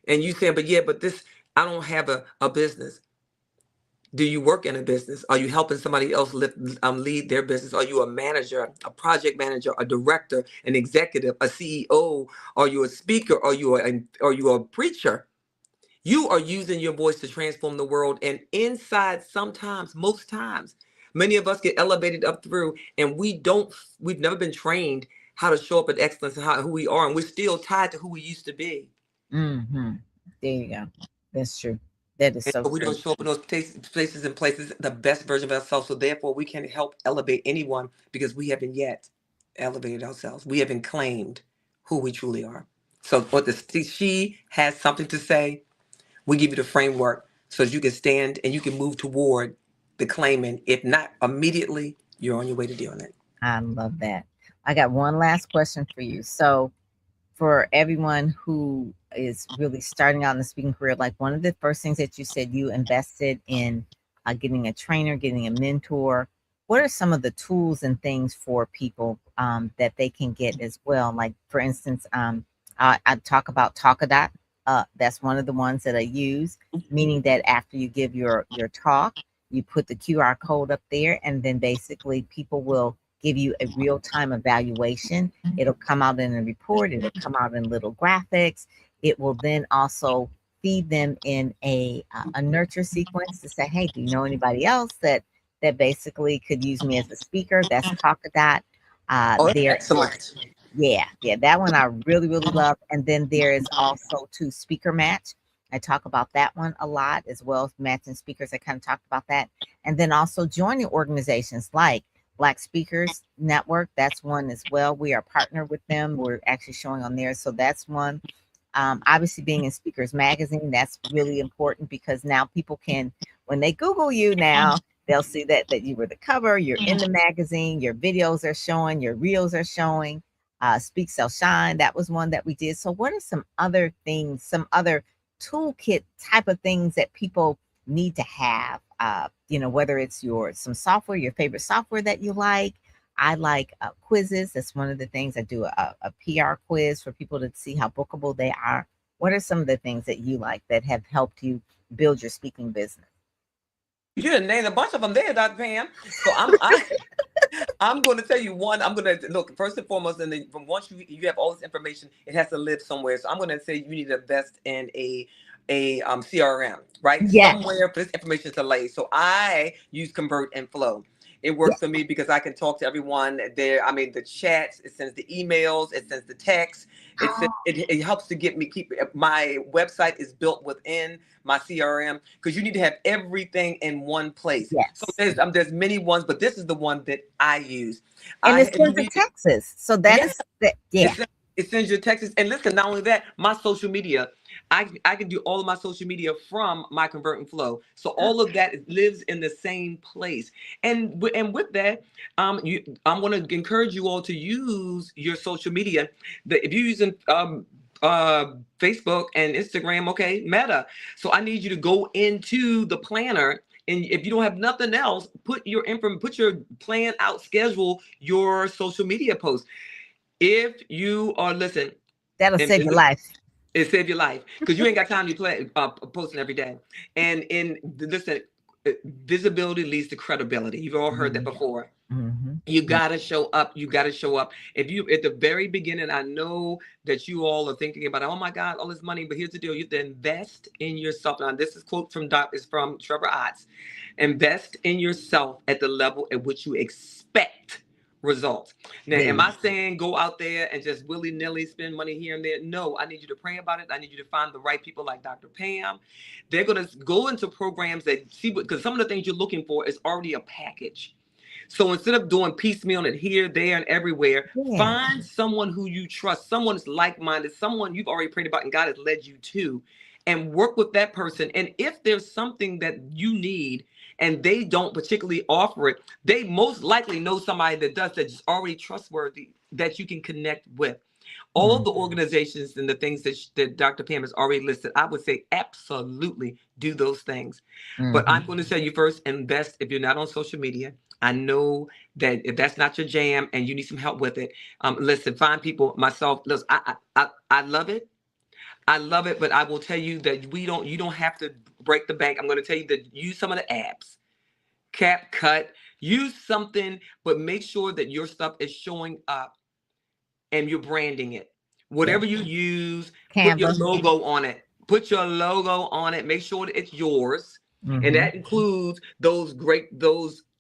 and you say, but this, I don't have a business. Do you work in a business? Are you helping somebody else lead their business? Are you a manager, a project manager, a director, an executive, a CEO? Are you a speaker? Are you a preacher? You are using your voice to transform the world. And inside, sometimes, most times, many of us get elevated up through, and we've never been trained how to show up at excellence and who we are. And we're still tied to who we used to be. Mm-hmm. There you go. That's true. That is And so so we true. don't show up in those places and places the best version of ourselves. So therefore, we can't help elevate anyone because we haven't yet elevated ourselves. We haven't claimed who we truly are. So what she has something to say. We give you the framework so that you can stand and you can move toward the claiming. If not immediately, you're on your way to doing it. I love that. I got one last question for you. So, for everyone who is really starting out in the speaking career, like one of the first things that you said, you invested in getting a trainer, getting a mentor. What are some of the tools and things for people that they can get as well? Like, for instance, I talk about Talkadot. That's one of the ones that I use, meaning that after you give your talk, you put the QR code up there, and then basically people will give you a real-time evaluation. It'll come out in a report, it'll come out in little graphics. It will then also feed them in a nurture sequence to say, hey, do you know anybody else that basically could use me as a speaker? That's Talkadot. Oh, There is, excellent. yeah, that one I really, really love. And then there is also to Speaker Match. I talk about that one a lot, as well as matching speakers. I kind of talked about that. And then also joining organizations like Black Speakers Network. That's one as well. We are partnered with them. We're actually showing on there. So that's one. Obviously, being in Speakers Magazine, that's really important because now people can, when they Google you now, they'll see that you were the cover, you're in the magazine, your videos are showing, your reels are showing. Speak Sell Shine, that was one that we did. So, what are some other things, some other toolkit type of things that people need to have? Whether it's some software, your favorite software that you like. I like quizzes. That's one of the things I do, a PR quiz for people to see how bookable they are. What are some of the things that you like that have helped you build your speaking business? You didn't name a bunch of them there, Dr. Pam. So I'm going to tell you one. I'm going to look first and foremost, and then from once you have all this information, it has to live somewhere. So I'm going to say you need to invest in a CRM, right? Yes, Somewhere for this information to lay. So I use Convert and Flow. It works yes. for me because I can talk to everyone there. I mean, the chats, it sends the emails, it sends the texts. It helps to keep my website is built within my CRM because you need to have everything in one place. So Yes. there's many ones, but this is the one that I use. And it You sends a need to, Texas. So that yeah, is that, it yeah. sends, it sends you a text. And listen, not only that, my social media, I can do all of my social media from my Convert and Flow. So all of that lives in the same place. And with that, I'm going to encourage you all to use your social media. If you're using Facebook and Instagram, okay, Meta. So I need you to go into the planner. And if you don't have nothing else, put your plan out, schedule your social media posts. If you are listen, That'll save and your life. it save your life because you ain't got time to play posting every day. And listen, visibility leads to credibility. You've all heard that before. Mm-hmm. You gotta show up. You gotta show up. If you at the very beginning, I know that you all are thinking about, oh my God, all this money. But here's the deal: you have to invest in yourself. Now, this is quote from is from Trevor Otts. Invest in yourself at the level at which you expect results. Now, There am you I saying go out there and just willy-nilly spend money here and there? No, I need you to pray about it. I need you to find the right people like Dr. Pam. They're going to go into programs that see, because some of the things you're looking for is already a package. So instead of doing piecemeal and here, there, and everywhere, yeah. find someone who you trust, someone that's like-minded, someone you've already prayed about and God has led you to, and work with that person. And if there's something that you need and they don't particularly offer it, they most likely know somebody that does, that's already trustworthy, that you can connect with. All of the organizations and the things that Dr. Pam has already listed, I would say absolutely do those things. But I'm going to tell you first, invest if you're not on social media. I know that if that's not your jam and you need some help with it, listen, find people. Myself, listen, I love it. I love it, but I will tell you that you don't have to break the bank. I'm going to tell you that use some of the apps, CapCut, use something, but make sure that your stuff is showing up and you're branding it. Whatever you use, put your Canva. logo on it. Put your logo on it. Make sure that it's yours. And that includes those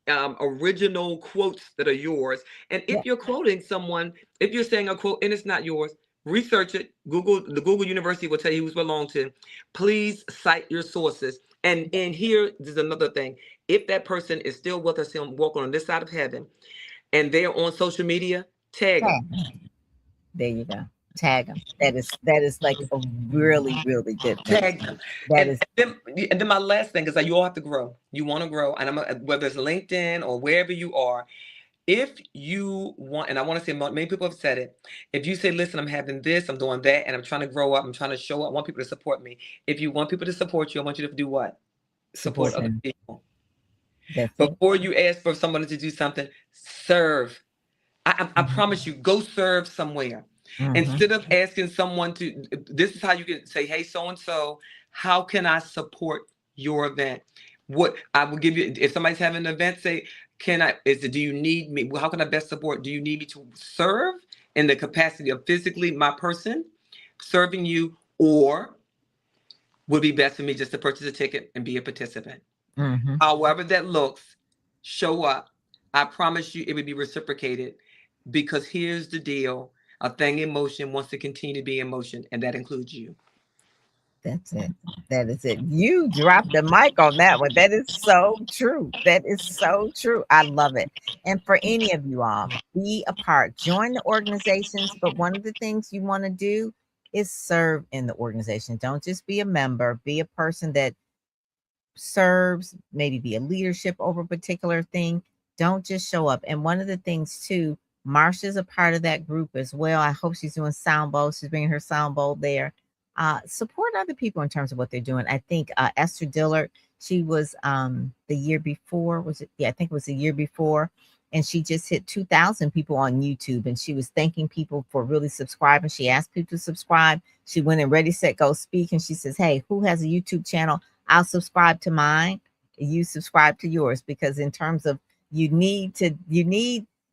original quotes that are yours. And if Yep. you're quoting someone, if you're saying a quote and it's not yours, research it. The Google University will tell you who's belonged to. Please cite your sources. And here is another thing. If that person is still with us, walking on this side of heaven, and they're on social media, tag them. There you go. Tag them. That is like a really, really good thing. Tag them. That And is then my last thing is that you all have to grow. You want to grow, and whether it's LinkedIn or wherever you are, if you want, and I want to say many people have said it. If you say, "Listen, I'm having this, I'm doing that, and I'm trying to grow up, I'm trying to show up, I want people to support me." If you want people to support you, I want you to do what? Support support other them. people. That's it. Before you ask for someone to do something, serve. I promise you, go serve somewhere. Mm-hmm. Instead of asking someone to, this is how you can say, "Hey, so and so, how can I support your event?" What I will give you, if somebody's having an event, say, do you need me? How can I best support? Do you need me to serve in the capacity of physically my person serving you, or would it be best for me just to purchase a ticket and be a participant? Mm-hmm. However that looks, show up. I promise you it would be reciprocated, because here's the deal. A thing in motion wants to continue to be in motion, and that includes you. That's it. That is it. You dropped the mic on that one. That is so true. That is so true. I love it. And for any of you all, be a part, join the organizations. But one of the things you want to do is serve in the organization. Don't just be a member, be a person that serves, maybe be a leadership over a particular thing. Don't just show up. And one of the things too, Marsha's a part of that group as well. I hope she's doing sound bowl. She's bringing her sound bowl there. Support other people in terms of what they're doing. I think Esther Dillard, she was the year before, was it? Yeah, I think it was the year before. And she just hit 2,000 people on YouTube. And she was thanking people for really subscribing. She asked people to subscribe. She went in Ready, Set, Go Speak. And she says, "Hey, who has a YouTube channel? I'll subscribe to mine. You subscribe to yours." Because in terms of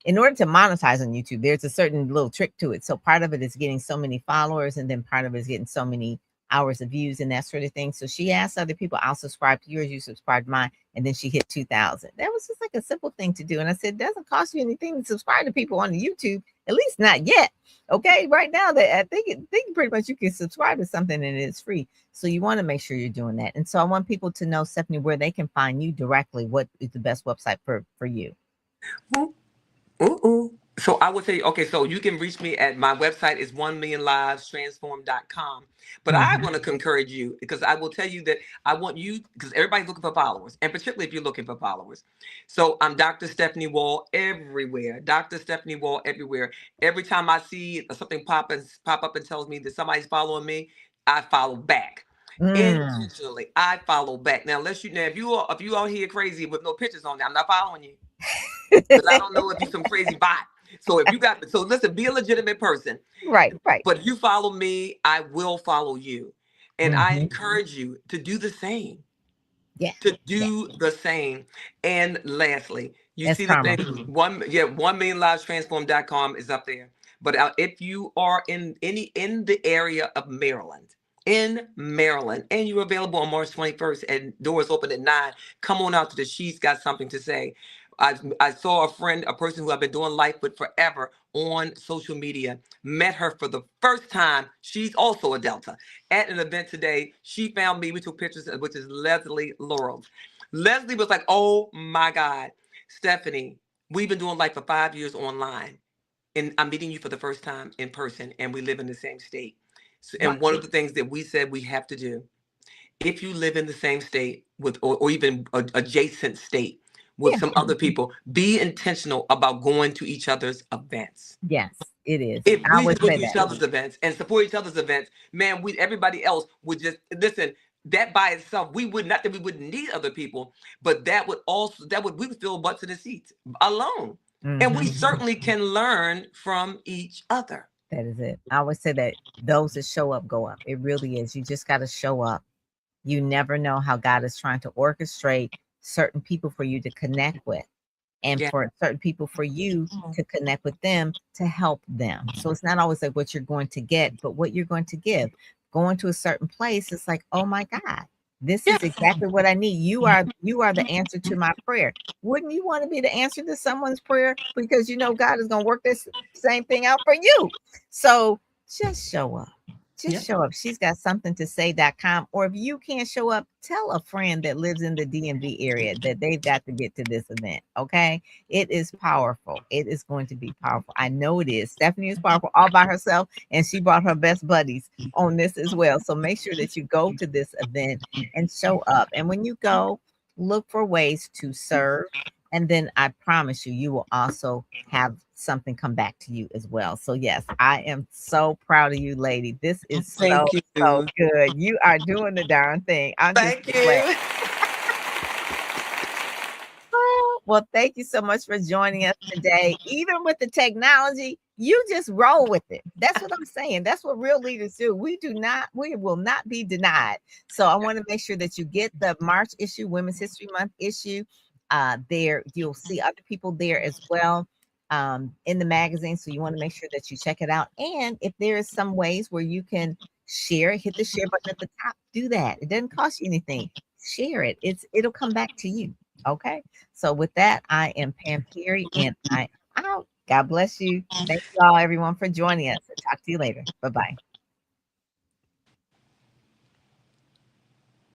in order to monetize on YouTube, there's a certain little trick to it. So part of it is getting so many followers, and then part of it is getting so many hours of views and that sort of thing. So she asked other people, "I'll subscribe to yours, you subscribe to mine." And then she hit 2,000. That was just like a simple thing to do. And I said, it doesn't cost you anything to subscribe to people on YouTube, at least not yet. Okay, right now that I think pretty much you can subscribe to something and it's free. So you want to make sure you're doing that. And so I want people to know, Stephanie, where they can find you directly. What is the best website for you? Ooh, ooh. So I would say, okay, so you can reach me at my website is 1,000,000livestransform.com. But I want to encourage you, because I will tell you that I want you, because everybody's looking for followers, and particularly if you're looking for followers. So I'm Dr. Stephanie Wall everywhere. Dr. Stephanie Wall everywhere. Every time I see something pop up and tells me that somebody's following me, I follow back. Mm. Intentionally, I follow back. Now, if you all here crazy with no pictures on there, I'm not following you, because I don't know if you're some crazy bot. So listen, be a legitimate person. Right, right. But if you follow me, I will follow you. And I encourage you to do the same. Yeah, To yeah. do the same. And lastly, you That's see the karma. thing, 1,000,000livestransform.com is up there. But if you are in the area of Maryland, and you're available on March 21st, and doors open at 9, come on out to the She's Got Something to Say. I saw a friend, a person who I've been doing life with forever on social media, met her for the first time. She's also a Delta. At an event today, she found me. We took pictures, which is Leslie Laurel. Leslie was like, oh my God, Stephanie, we've been doing life for 5 years online. And I'm meeting you for the first time in person, and we live in the same state. So, Wow. and one of the things that we said we have to do, if you live in the same state with, or even adjacent state with Yeah. some other people, be intentional about going to each other's events. Yes, it is. If I we would just go say to each that. other's events and support each other's events, man, we everybody else would just listen. That by itself, we would not that we wouldn't need other people, but that would also we would fill butts in the seats alone, and we Mhm. certainly can learn from each other. That is it. I always say that those that show up go up. It really is. You just got to show up. You never know how God is trying to orchestrate certain people for you to connect with, and Yeah, for certain people for you to connect with them to help them. So it's not always like what you're going to get, but what you're going to give. Going to a certain place, it's like, oh my God, this yeah, is exactly what I need. You are the answer to my prayer. Wouldn't you want to be the answer to someone's prayer? Because you know God is going to work this same thing out for you. So just show up. yeah. Just show up. She's got something to say.com. Or if you can't show up, tell a friend that lives in the DMV area that they've got to get to this event. Okay. It is powerful. It is going to be powerful. I know it is. Stephanie is powerful all by herself, and she brought her best buddies on this as well. So make sure that you go to this event and show up. And when you go, look for ways to serve. And then I promise you, you will also have something come back to you as well. So, yes, I am so proud of you, lady. This is so, Thank so you. good. You are doing the darn thing. I'm just Thank glad. you. Well, thank you so much for joining us today. Even with the technology, you just roll with it. That's what I'm saying. That's what real leaders do. We will not be denied. So I want to make sure that you get the March issue, Women's History Month issue. There, you'll see other people there as well in the magazine. So you want to make sure that you check it out. And if there is some ways where you can share, hit the share button at the top, do that. It doesn't cost you anything. Share it. It'll come back to you. Okay. So with that, I am Pam Perry and I am out. God bless you. Thank you all, everyone, for joining us. I'll talk to you later. Bye-bye.